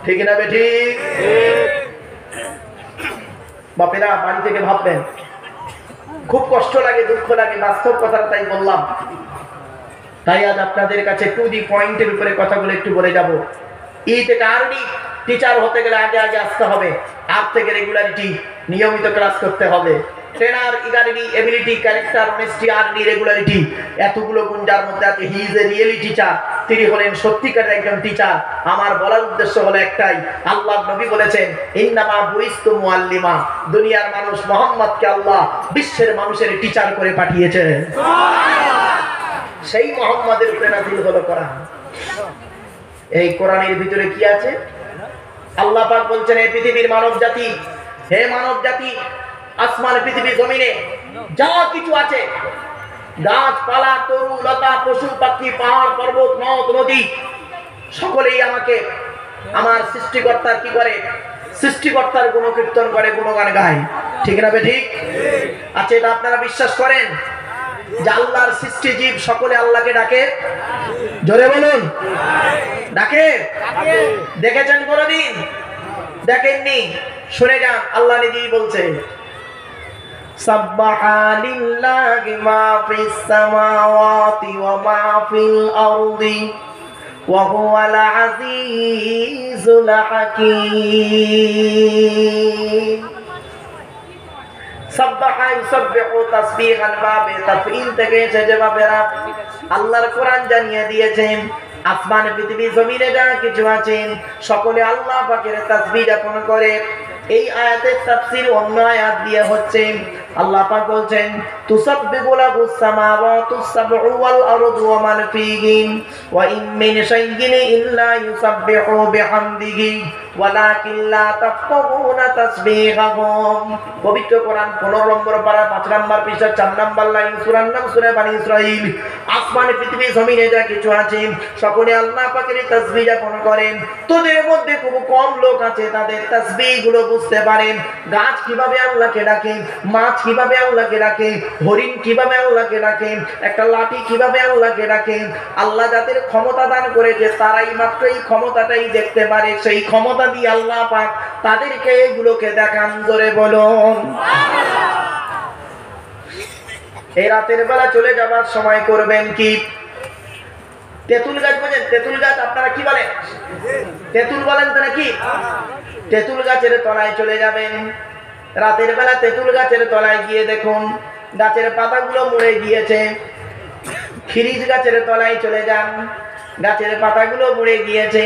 Speaker 1: ঠিক না বেঠিক? বাপেরা বাড়ি থেকে ভাববেন, খুব কষ্ট লাগে, দুঃখ লাগে, বাস্তব কথাটা তাই বললাম। তাই আজ আপনাদের কাছে টু দি পয়েন্টের উপরে কথাগুলো একটু বলে যাব। ই থেকে আরবি টিচার হতে গেলে আগে আগে আসতে হবে, আজ থেকে রেগুলারিটি, নিয়মিত ক্লাস করতে হবে। ট্রেনার, ইগারিটি, এবিলিটি, ক্যারেক্টার, অনেস্টি, আরডি, রেগুলারিটি, এতগুলো গুণ যার মধ্যে আছে, he is a really teacher. তিনি হলেন সত্যিকারের একজন টিচার। আমার বলার উদ্দেশ্য হলো একটাই, আল্লাহ নবী বলেছেন ইন্নামা বুইস্তু মুআল্লিমা, দুনিয়ার মানুষ মুহাম্মদকে আল্লাহ বিশ্বের মানুষের টিচার করে পাঠিয়েছে। সেই মুহাম্মাদের উপরে নাযিল হলো কোরআন। এই কোরআনের ভিতরে কি আছে? আল্লাহ পাক বলছেন, এই পৃথিবীর মানব জাতি, হে মানব জাতি, আসমান পৃথিবী জমিনে যা কিছু আছে, গাছপালা, তরু লতা, পশু পাখি, পাহাড় পর্বত, নদ নদী, সকলেই আমাকে, আমার সৃষ্টিকর্তার কি করে? সৃষ্টিকর্তার গুণকীর্তন করে, গুণগান গায়। ঠিক না বেঠিক? আচ্ছা, এটা আপনারা বিশ্বাস করেন যে আল্লাহর সৃষ্টি জীব সকলে আল্লাহকে ডাকে? জোরে বলুন, ডাকে? দেখেছেন কোনদিন? দেখেননি? শুনে যান, আল্লাহ নিজেই বলছে সাব্বাহা লিল্লাহি মা ফিস সামাওয়াতি ওয়া মা ফিল আরদি ওয়া হুয়াল আজিজুল হাকীম। সাব্বাহা ইউসাব্বিহু তাসবিহান, বাবে তাফঈল থেকে এসেছে। বাবেরা, আল্লাহর কোরআন জানিয়ে দিয়েছেন আসমান পৃথিবী জমিনে যা কিছু আছে সকলে আল্লাহ পাকের তাসবিহ জ্ঞাপন করে। এই আয়াতের তাফসীর অন্য আয়াত দিয়ে হচ্ছে, আল্লাহ পাক বলছেন তুসাব্বিহু লাহুস সামাওয়াতুস সাবউ ওয়াল আরদু ওয়া মান ফীহিন ওয়া ইন মিন শাইইন ইল্লা ইউসাব্বিহু বিহামদিহি ওয়ালাকিন লা তাফকাহুনা তাসবিহাহুম। পবিত্র কোরআন 15 নম্বর পারা 5 নম্বর পৃষ্ঠা 4 নম্বর লাইন, সূরার নাম সূরা বনী ইসরাঈল। আসমানে পৃথিবী জমিনে যা কিছু আছে সকলে আল্লাহ পাকের তাসবিহ জ্ঞাপন করেন। তোদের মধ্যে খুব কম লোক আছে তাদের তাসবিহ গুলো বুঝতে পারেন। গাছ কিভাবে আল্লাহকে ডাকে, মাছ কিভাবে আল্লাহকে ডাকে, হরিণ কিভাবে আল্লাহকে ডাকে, একটা লাঠি কিভাবে আল্লাহকে ডাকে। আল্লাহ যাদের ক্ষমতা দান করেছে তারাই মাত্র এই ক্ষমতাটাই দেখতে পারে। সেই ক্ষমতা দিয়ে আল্লাহ পাক তাদেরকে এগুলোকে দেখান। জোরে বলুন। এই রাতের বেলা চলে যাবার সময় করবেন কি? তেঁতুল গাছ বোঝেন? তেঁতুল গাছ আপনারা কি বলেন? তেঁতুল বলেন তো নাকি? তেঁতুল গাছের তলায় চলে যাবেন রাতের বেলা। তেঁতুল গাছের তলায় গিয়ে দেখুন গাছের পাতাগুলো মরে গিয়েছে। খিরিজ গাছের তলায় চলে যান, গাছের পাতাগুলো মরে গিয়েছে।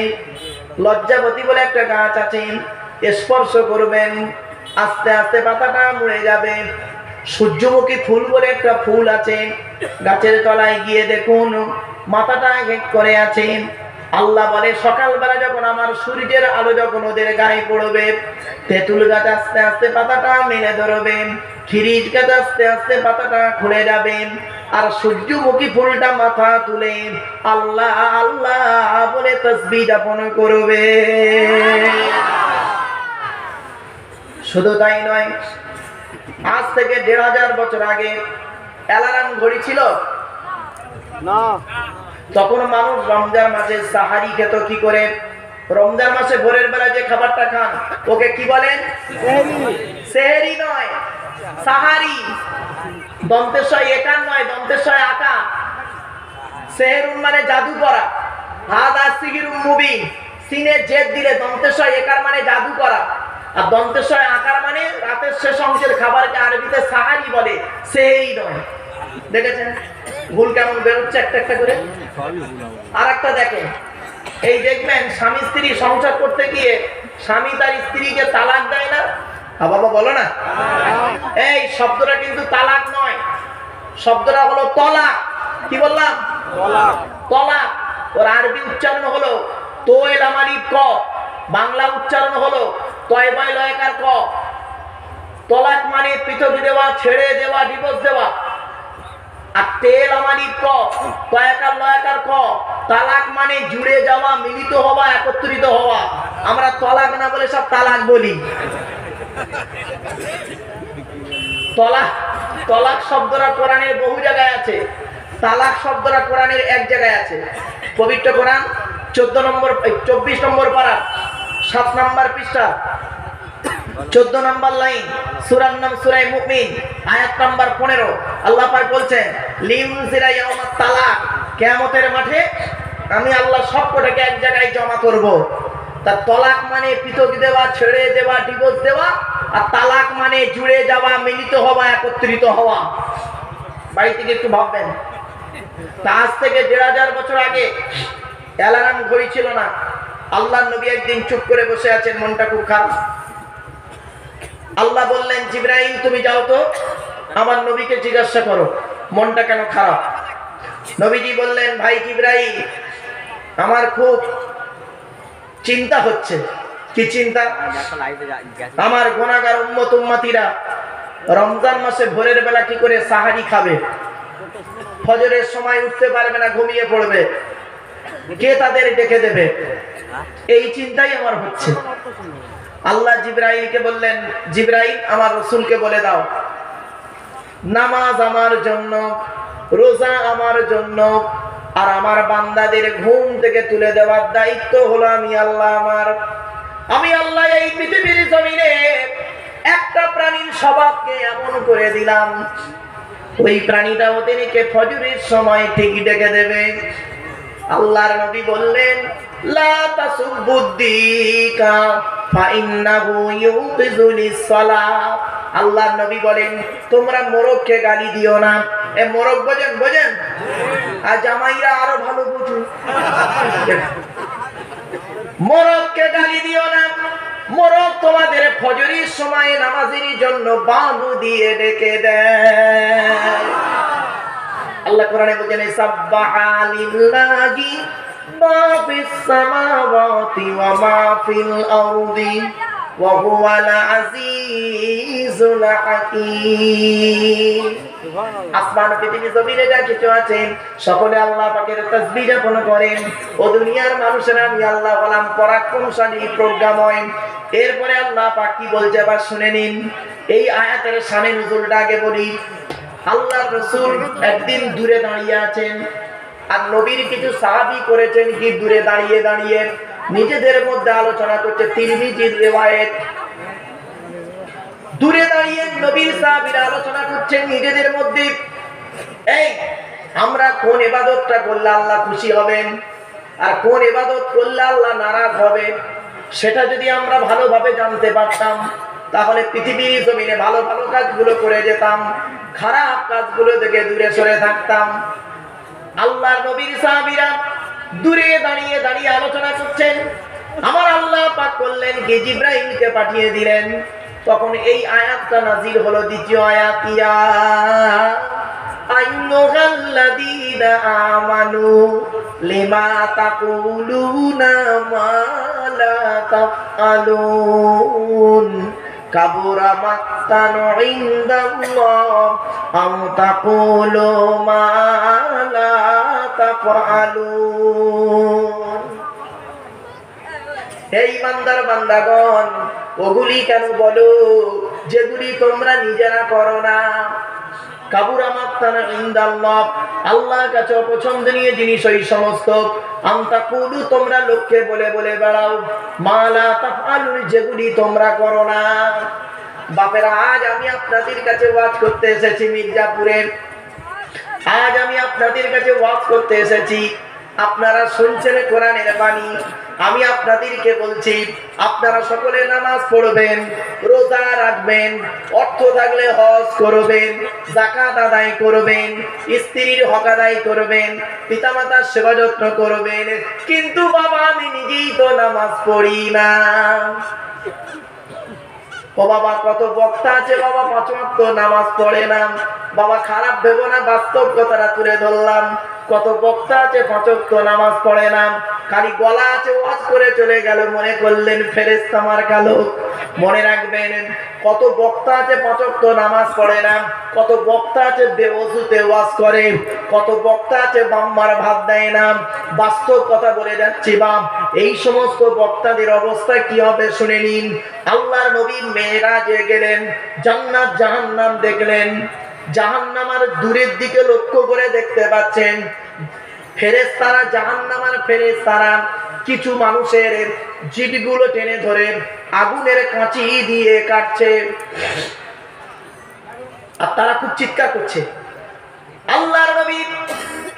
Speaker 1: লজ্জাবতী বলে একটা গাছ আছে, স্পর্শ করবেন, আস্তে আস্তে পাতাটা মরে যাবে। সূর্যমুখী ফুল বলে একটা ফুল আছে, গাছের তলায় গিয়ে দেখুন মাথাটা এক করে আছে। আল্লাহ বলে সকালবেলা যখন আমার সূর্যের আলো যখন ওদের গায়ে পড়বে, তেঁতুল গাছ আস্তে আস্তে পাতাটা মেলে ধরবে, খিরিজ গাছ আস্তে আস্তে পাতাটা খুলে যাবে, আর সূর্যমুখী ফুলটা মাথা তুলে আল্লাহ আল্লাহ বলে তাসবিহ যাপন করবে। শুধু তাই নয়, আজ থেকে ১৫০০ বছর আগে অ্যালার্ম ঘড়ি ছিল না। তখন মানুষ রমজান মাসে সাহারি খেত কি করে? রমজান মাসে ভোরের বেলা যে খাবারটা খান ওকে কি বলেন? সেহরি নয়, সাহারি। দন্তেশ্বয় একান নয়, দন্তেশ্বয় আকা। সেহরুন মানে জাদু করা। হাদা সিগিরুম মুবিন, সিনে জেদ দিলে দন্তেশ্বয় একার মানে জাদু করা, আর দন্তেশ্বয় আকার মানে রাতের শেষ অংশের খাবারকে আরবিতে সাহারি বলে, সেহরি নয়। দেখেছেন ভুল কেমন বেরোচ্ছে একটা একটা করে? আর একটা দেখেন, এই দেখবেন স্বামী স্ত্রী সংসার করতে গিয়ে স্বামী তার স্ত্রীকে তালাক দেয় না? বাবা বলো না, এই শব্দটা কিন্তু তালাক নয়, শব্দটা হলো তলাক। কি বললাম? তলাক। ওর আরবি উচ্চারণ হলো তোয়েল আমালি ক, বাংলা উচ্চারণ হলো তয়বাই লয়কার ক। তলাক মানে পৃথক দেওয়া, ছেড়ে দেওয়া, ডিভোর্স দেওয়া। আর তেল আমালি ক, তয়াকার লয়াকার ক। তালাক মানে জুড়ে যাওয়া, মিলিত হওয়া, একত্রিত হওয়া। আমরা তলাক না বলে সব তালাক বলি। তলাক, তলাক শব্দটা কোরআনের বহু জায়গায় আছে, তালাক শব্দটা কোরআনের এক জায়গায় আছে। পবিত্র কোরআন 24 নম্বর পারা 7 নম্বর পৃষ্ঠা 14 নম্বর লাইন, সূরার নাম সূরা মুমিন, আয়াত নাম্বার 15। আল্লাহ পাক বলছেন লিউনজিরা ইয়াউমাত তালাক, কিয়ামতের মাঠে আমি আল্লাহ সবকটাকে এক জায়গায় জমা করব। তা তলাক মানে পৃথক দেওয়া, ছেড়ে দেওয়া, ডিভোর্স দেওয়া, আর তালাক মানে জুড়ে যাওয়া, মিলিত হওয়া, একত্রিত হওয়া। বাড়ি থেকে একটু ভাববেন। তা আজ থেকে ১৫০০ বছর আগে অ্যালার্ম ঘড়ি ছিল না। আল্লাহর নবী একদিন চুপ করে বসে আছেন, মনটা খুব খারাপ। আল্লাহ বললেন জিবরাইল তুমি যাও তো আমার নবীকে জিজ্ঞাসা করো মনটা কেন খারাপ। নবীজি বললেন ভাই জিবরাইল আমার খুব চিন্তা হচ্ছে। কি চিন্তা? আমার গুনাহগার উম্মত উম্মতিরা রমজান মাসে ভোরের বেলা কি করে সাহারি খাবে, ফজরের সময় উঠতে পারবে না, ঘুমিয়ে পড়বে, কে তাদের ডেকে দেবে? এই চিন্তাই আমার হচ্ছে। আল্লাহ জিবরাইলকে বললেন জিবরাইল আমার রাসূলকে বলে দাও নামাজ আমার জন্য, রোজা আমার জন্য, আর আমার বান্দাদের ঘুম থেকে তুলে দেওয়ার দায়িত্ব হলো আমি আল্লাহ আমার। আমি আল্লাহ এই পৃথিবীর জমিনে একটা প্রাণীর স্বভাবকে এমন করে দিলাম, ওই প্রাণীটা ওদেরকে ফজরের সময় ঠিক ডেকে দেবে। আল্লাহর নবী বললেন লা তাসুবুদ্দিকা ফাইন্নাহু ইউযিলিস সালাত। আল্লাহর নবী বলেন তোমরা মোরগকে গালি দিও না। এ মোরগ বোঝেন? বোঝেন? আর জামাইরা আরো ভালো বুঝুন। মোরগকে গালি দিও না। মোরগ তোমাদের ফজরের সময় নামাজের জন্য বাহু দিয়ে ডেকে দেয়। আল্লাহ কোরআনে বলেন সাব্বাহা লিল্লাহি মা ফিস সামাওয়াতি ওয়া মা ফিল আরদি ওয়া হুয়াল আজিজুল হাকীম। আসমান পৃথিবী জমিনে যা কিছু আছে সকলে আল্লাহ পাকের তাসবিহ যাপন করেন। ও দুনিয়ার মানুষেরা আমি আল্লাহ বললাম পরাক্রমশালী, প্রজ্ঞাময়। এরপরে আল্লাহ পাক কি বলছে আবার শুনে নিন। এই আয়াতের শানে নুজুলটা আগে বলি। আল্লাহর রাসূল একদিন দূরে দাঁড়িয়ে আছেন, আর নবীর কিছু সাহাবী করেছেন কি দূরে দাঁড়িয়ে দাঁড়িয়ে নিজেদের মধ্যে আলোচনা করছে। তিরমিজির রিওয়ায়াত, দূরে দাঁড়িয়ে নবীর সাহাবীরা আলোচনা করছেন নিজেদের মধ্যে, এই আমরা কোন ইবাদতটা করলে আল্লাহ খুশি হবেন আর কোন ইবাদত করলে আল্লাহ নারাজ হবে, সেটা যদি আমরা ভালোভাবে জানতে পারতাম তাহলে পৃথিবীর জমিনে ভালো ভালো কাজগুলো করে যেতাম, খারাপ কাজগুলো থেকে দূরে সরে থাকতাম। আল্লাহর নবীর সাহাবীরা দূরে দাঁড়িয়ে দাঁড়িয়ে আলোচনা করছেন। আমার আল্লাহ পাক করলেন কি জিবরাইলকে পাঠিয়ে দিলেন। তখন এই আয়াতটা নাজিল হলো, দ্বিতীয় আয়াত, ইয়া আইয়ুহাল্লাযীনা আমানু লিমা তাকুলুনা মা লা তাফআলুন কাবুরা মাক্তান ইনদাল্লাহ আও তাকুলু মা লা তাফআলুন। হে ইমানদার বান্দাগণ, ওগুলি কেন বলো যেগুলি তোমরা নিজেরা করো না। কাবুরা মাক্তান ইনদাল্লাহ, আল্লাহর কাছে অপছন্দনীয় জিনিস ওই সমস্ত। আন তাকুলু, তোমরা লোককে বলে বলে বেড়াও, মা লা তাফআলুন, যেগুলি তোমরা করো না। বাপেরা, আজ আমি আপনাদের কাছে ওয়াজ করতে এসেছি মির্জাপুরে। আজ আমি আপনাদের কাছে ওয়াজ করতে এসেছি। আপনারা শুনছেন কোরআনের বাণী। আমি আপনাদেরকে বলছি, আপনারা সকলে নামাজ পড়বেন, রোজা রাখবেন, অর্থ থাকলে হজ করবেন, যাকাত আদায় করবেন, স্ত্রীর হক আদায় করবেন, পিতামাতার সেবা যত্ন করবেন। কিন্তু বাবা, আমি নিজেই তো নামাজ পড়ি না। ও বাবা, কত বক্তা আছে বাবা 5 ওয়াক্ত নামাজ পড়ে না। বাবা, খারাপ ভেবো না, বাস্তব কথাটা তুলে ধরলাম। কত বক্তা আছে 5 ওয়াক্ত নামাজ পড়ে না, খালি গলা আছে, ওয়াজ করে চলে গেল, মনে করলেন ফেরেশতা মার কালো। মনে রাখবেন, কত বক্তা আছে 5 ওয়াক্ত নামাজ পড়ে না, কত বক্তা আছে বেওযুতে ওয়াজ করে, কত বক্তা আছে বাম্মার ভাত দেয় না। বাস্তব কথা বলে যাচ্ছি বাপ, এই সমস্ত বক্তাদের অবস্থা কি হবে শুনে নিন। আল্লাহর নবী মেরাজে গেলেন, জান্নাত জাহান্নাম দেখলেন। জাহান্নাম আর দূরের দিকে লক্ষ্য করে দেখতে পাচ্ছেন ফেরেশতারা, জাহান্নাম আর ফেরেশতারা কিছু মানুষের জিভগুলো টেনে ধরে আগুনের কাঁচি দিয়ে কাটছে, আর তারা খুব চিৎকার করছে। আল্লাহর নবী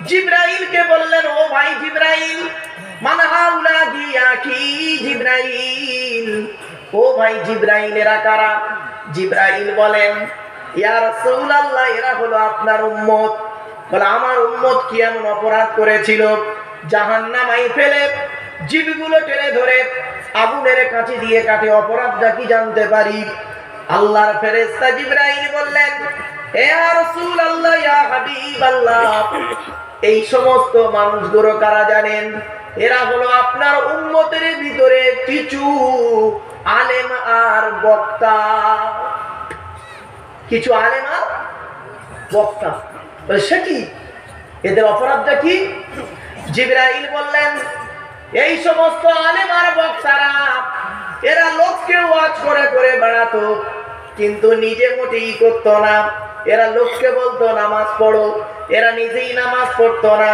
Speaker 1: জিবরাইলকে বললেন, ও ভাই জিবরাইল, মান হাউলা গিয়া কি জিবরাইল, ও ভাই জিবরাইল, এরা কারা? জিবরাইল বলেন, ইয়া রাসূলুল্লাহ, এরা হলো আপনার উম্মত। বলে, আমার উম্মত কি এমন অপরাধ করেছিল জাহান্নামায় ফেলে জিভগুলো টেনে ধরে আগুনের কাঁচি দিয়ে কাটে? অপরাধটা কি জানতে পারি? আল্লাহর ফেরেশতা জিবরাইল বললেন, হে রাসূলুল্লাহ, ইয়া হাবিবাল্লাহ, এই সমস্ত মানুষগুলো কারা জানেন? এরা হলো আপনার উম্মতের ভিতরে কিছু আলেম আর বক্তা। কিছু আলেম আর বক্তা। বলে, সে কি? এদের অপরাধটা কি? জিবরাইল বললেন, এই সমস্ত আলেম আর বক্তারা এরা লোককে ওয়াজ করে করে বেড়াতো, কিন্তু নিজে মোটেই করতো না। এরা লোককে বলতো নামাজ পড়ো, এরা নিজেই নামাজ পড়তো না।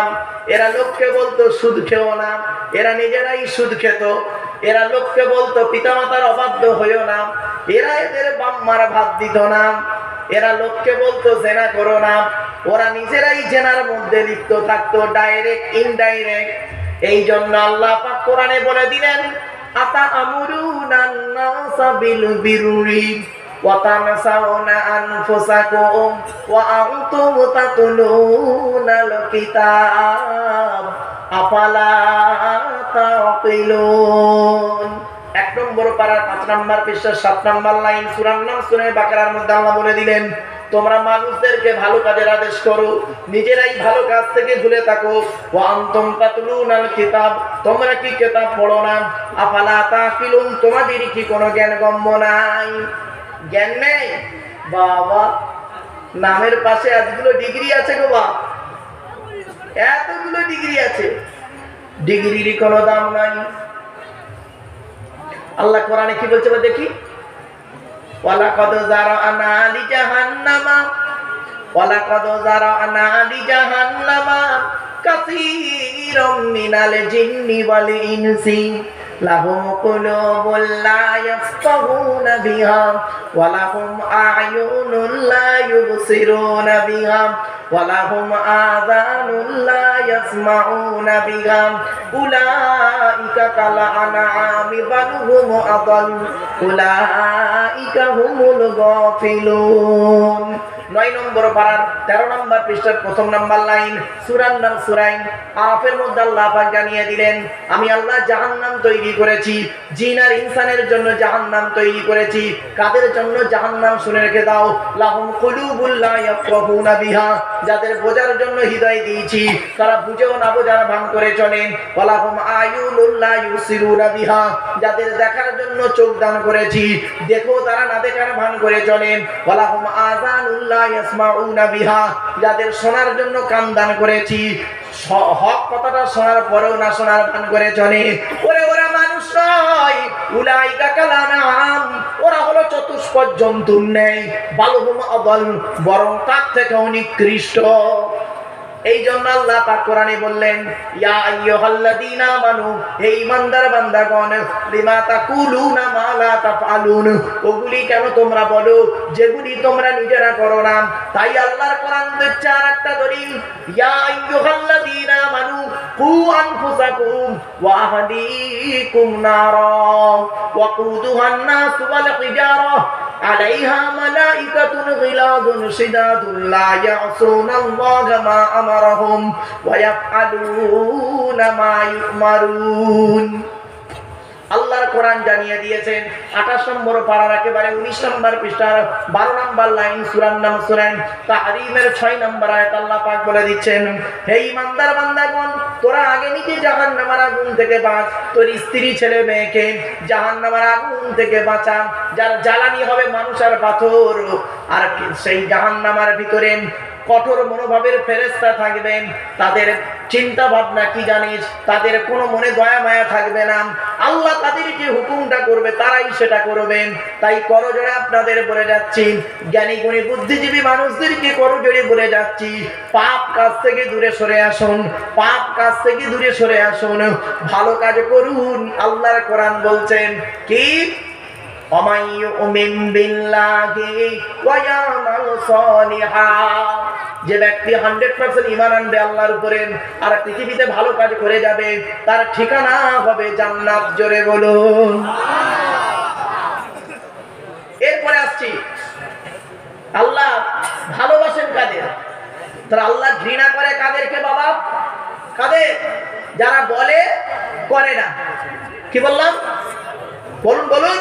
Speaker 1: এরা লোককে বলতো সুদ খেও না, এরা নিজেরাই সুদ খেত। এরা লোককে বলতো পিতামাতার অবাধ্য হইও না, এরা এদের বাম্মার ভাত দিত না। এরা লোককে বলতো জেনা করো না, ওরা নিজেরাই জেনার মধ্যে লিপ্ত থাকতো, ডাইরেক্ট ইনডাইরেক্ট। এই জন্য আল্লাহ পাক কোরআনে বলে দিলেন, আতা আমুরুনান নাসা বিল বিররি ওয়া তানসাউনা আনফুসাকুম ওয়া আনতুম তাতলুনাল কিতাব আফালা তাকিলুন। 1 নম্বর পারার 5 নম্বর পৃষ্ঠা 7 নম্বর লাইন, সূরার নাম সূরা বাকারার মধ্যে আল্লাহ বলে দিলেন, তোমরা মানুষদেরকে ভালো কাজের আদেশ করো, নিজেরাই ভালো কাজ থেকে ভুলে থাকো। ওয়া আনতুম তাতলুনাল কিতাব, তোমরা কি কিতাব পড়ো না? আফালা তাকিলুন, তোমাদের কি কোনো জ্ঞান গম্য নাই? জ্ঞান নেই? বাবা, নামের পাশে এতগুলো ডিগ্রি আছে গো বাপ, এতগুলো ডিগ্রি আছে, ডিগ্রির কোনো দাম নাই। আল্লাহ কোরআনে কি বলছে দেখি, ওয়ালাকাদ যারা'না লিজাহান্নামা ওয়ালাকাদ যারা'না লিজাহান্নামা কাসীরাম মিনাল জিন্নি ওয়াল ইনসি লাহুম কুলুবুন লা ইয়াফকাহুনা বিহা ওয়া লাহুম আ'য়ুনুন লা ইউবসিরুনা বিহা ওয়া লাহুম আযানুন লা ইয়াসমাউনা বিহা উলাইকা কাল আনআমি বাল হুম আদাল উলাইকা উলাইকা হুমুল গাফিলুন। 9 নম্বর পারার 13 নম্বর পৃষ্ঠার প্রথম নম্বর লাইন, সূরার নাম সূরা আরাফের মধ্যে আল্লাহ পাক জানিয়ে দিলেন, আমি আল্লাহ জাহান্নাম তৈরি করেছি, জিন আর ইনসানের জন্য জাহান্নাম তৈরি করেছি। কাদের জন্য জাহান্নাম? শুনে রেখে দাও। লাহুম কুলুবুল লা ইয়াফকাহুনা বিহা, যাদের বোঝার জন্য হৃদয় দিয়েছি, তারা বুঝেও না বোঝার ভান করে চলেন। ওয়ালাহুম আয়ুনুল লা ইউসিরুনা বিহা, যাদের দেখার জন্য চোখ দান করেছি, দেখো তারা না দেখার ভান করে চলেন। ওয়ালাহুম আযানুল লা ইয়াসমাউনা বিহা, যাদের শোনার জন্য কান দান করেছি, হক কথাটা শোনার পরেও না শোনার ভান করে চলে। ওরা মানুষ নয়, উলাইকা কালানাম, ওরা হলো চতুষ্পদ জন্তুর ন্যায়, বালহুম আদাল, বরং তার থেকেও নিকৃষ্ট। এই জন্য আল্লাহ পাক কোরআনে বললেন, ইয়া আইয়ুহাল্লাযীনা আমানু, হে ঈমানদার বান্দাগণ, লিমা তাকুলুনা মা লা তাফআলুন, ওগুলি কেন তোমরা বলো যেগুলি তোমরা নিজেরা করো না। তাই আল্লাহর কোরআন দিচ্ছে আরেকটা দলিল, ইয়া আইয়ুহাল্লাযীনা আমানু কু আনফুসাকুম ওয়া আহলিকুম নারা ওয়াকুদুহান নাস ওয়াল হিজারা আলাইহা মালাইকাতুন গিলাযুন শিদাদুন লা ইয়াসুনাল্লাহা মা আমারাহুম ওয়া ইয়াফআলুনা মা ইউমারুন। আল্লাহর কোরআন জানিয়ে দিয়েছেন 28 নম্বর পারার একেবারে 19 নম্বর পৃষ্ঠার 12 নম্বর লাইন, সূরার নাম সূরা তাহরীমের 6 নম্বর আয়াত আল্লাহ পাক বলে দিচ্ছেন, হে ঈমানদার বান্দাগণ, তোরা আগে নিজে জাহান্নামের আগুন থেকে বাঁচ, তোর স্ত্রী ছেলে মেয়েকে জাহান্নামের আগুন থেকে বাঁচা, যার জ্বালানি হবে মানুষ আর পাথর। আর সেই জাহান্নামের ভিতরে কঠোর মনোভাবের ফেরেশতা থাকবেন, তাদের চিন্তা ভাবনা কি জানিস, তাদের কোনো মনে দয়া মায়া থাকবে না। আল্লাহ তাদের যে হুকুমটা করবে তারাই সেটা করবেন। তাই করজোড়ে আপনাদের বলে যাচ্ছি, জ্ঞানী গুণী বুদ্ধিজীবী মানুষদেরকে করজোড়ে বলে যাচ্ছি, পাপ কাজ থেকে দূরে সরে আসুন, পাপ কাজ থেকে দূরে সরে আসুন, ভালো কাজ করুন। আল্লাহর কোরআন বলছেন কি, যে ব্যক্তি 100% ঈমান আনবে আল্লাহর উপরে আর পৃথিবীতে ভালো কাজ করে যাবে, তার ঠিকানা হবে জান্নাত। জোরে বলুন। এরপরে আসছি, আল্লাহ ভালোবাসেন কাদের? তারা আল্লাহ ঘৃণা করে কাদেরকে বাবা? কাদের? যারা বলে করে না। কি বললাম? বলুন বলুন।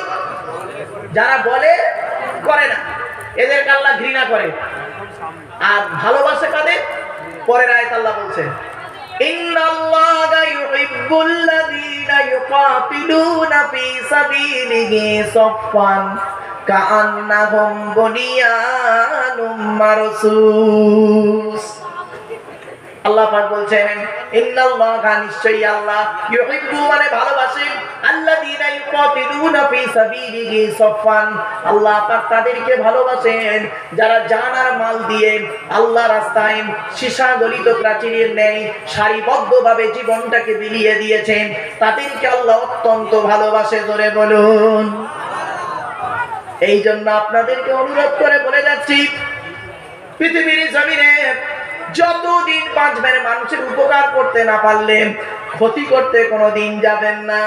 Speaker 1: যারা বলে করে না, এদেরকে আল্লাহ ঘৃণা করে। আর ভালোবাসে কাদের? পরের আয়াত আল্লাহ বলছেন, ইন্নাল্লাহা ইউহিব্বুল্লাযীনা ইউকাতিলুনা ফী সাবিলিহি সাফফান কাআন্নাহুম বুনিয়ানুম মারসুস। আল্লাহ পাক বলছেন, ইন্নাল্লাহা, নিশ্চয়ই আল্লাহ, ইউহিব্বু মানে ভালোবাসেন, আল্লাযীনা ইউকাতিলুনা ফী সাবিলিহি সাফফান, আল্লাহ পাক তাদেরকে ভালোবাসেন যারা জান আর মাল দিয়ে আল্লাহ রাস্তায় সীসা গলিত প্রাচীরের ন্যায় সারিবদ্ধভাবে জীবনটাকে বিলিয়ে দিয়েছেন, তাদেরকে আল্লাহ অত্যন্ত ভালোবাসে। ধরে বলুন। এই জন্য আপনাদেরকে অনুরোধ করে বলে যাচ্ছি, পৃথিবীর জমিনে যতদিন বাঁচবেন মানুষের উপকার করতে না পারলে ক্ষতি করতে কোনোদিন যাবেন না।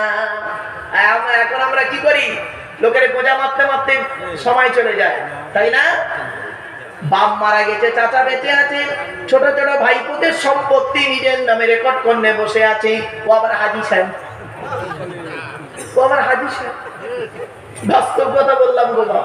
Speaker 1: এখন আমরা কি করি? লোকের বোঝা মারতে মারতে সময় চলে যায়, তাই না? বাপ মারা গেছে, চাচা বেঁচে আছে, ছোট ছোট ভাইপোদের সম্পত্তি নিজের নামে রেকর্ড করে বসে আছে, ও আবার হাজি সাহেব, ও আবার হাজি সাহেব। বাস্তব কথা বললাম গো বাবা।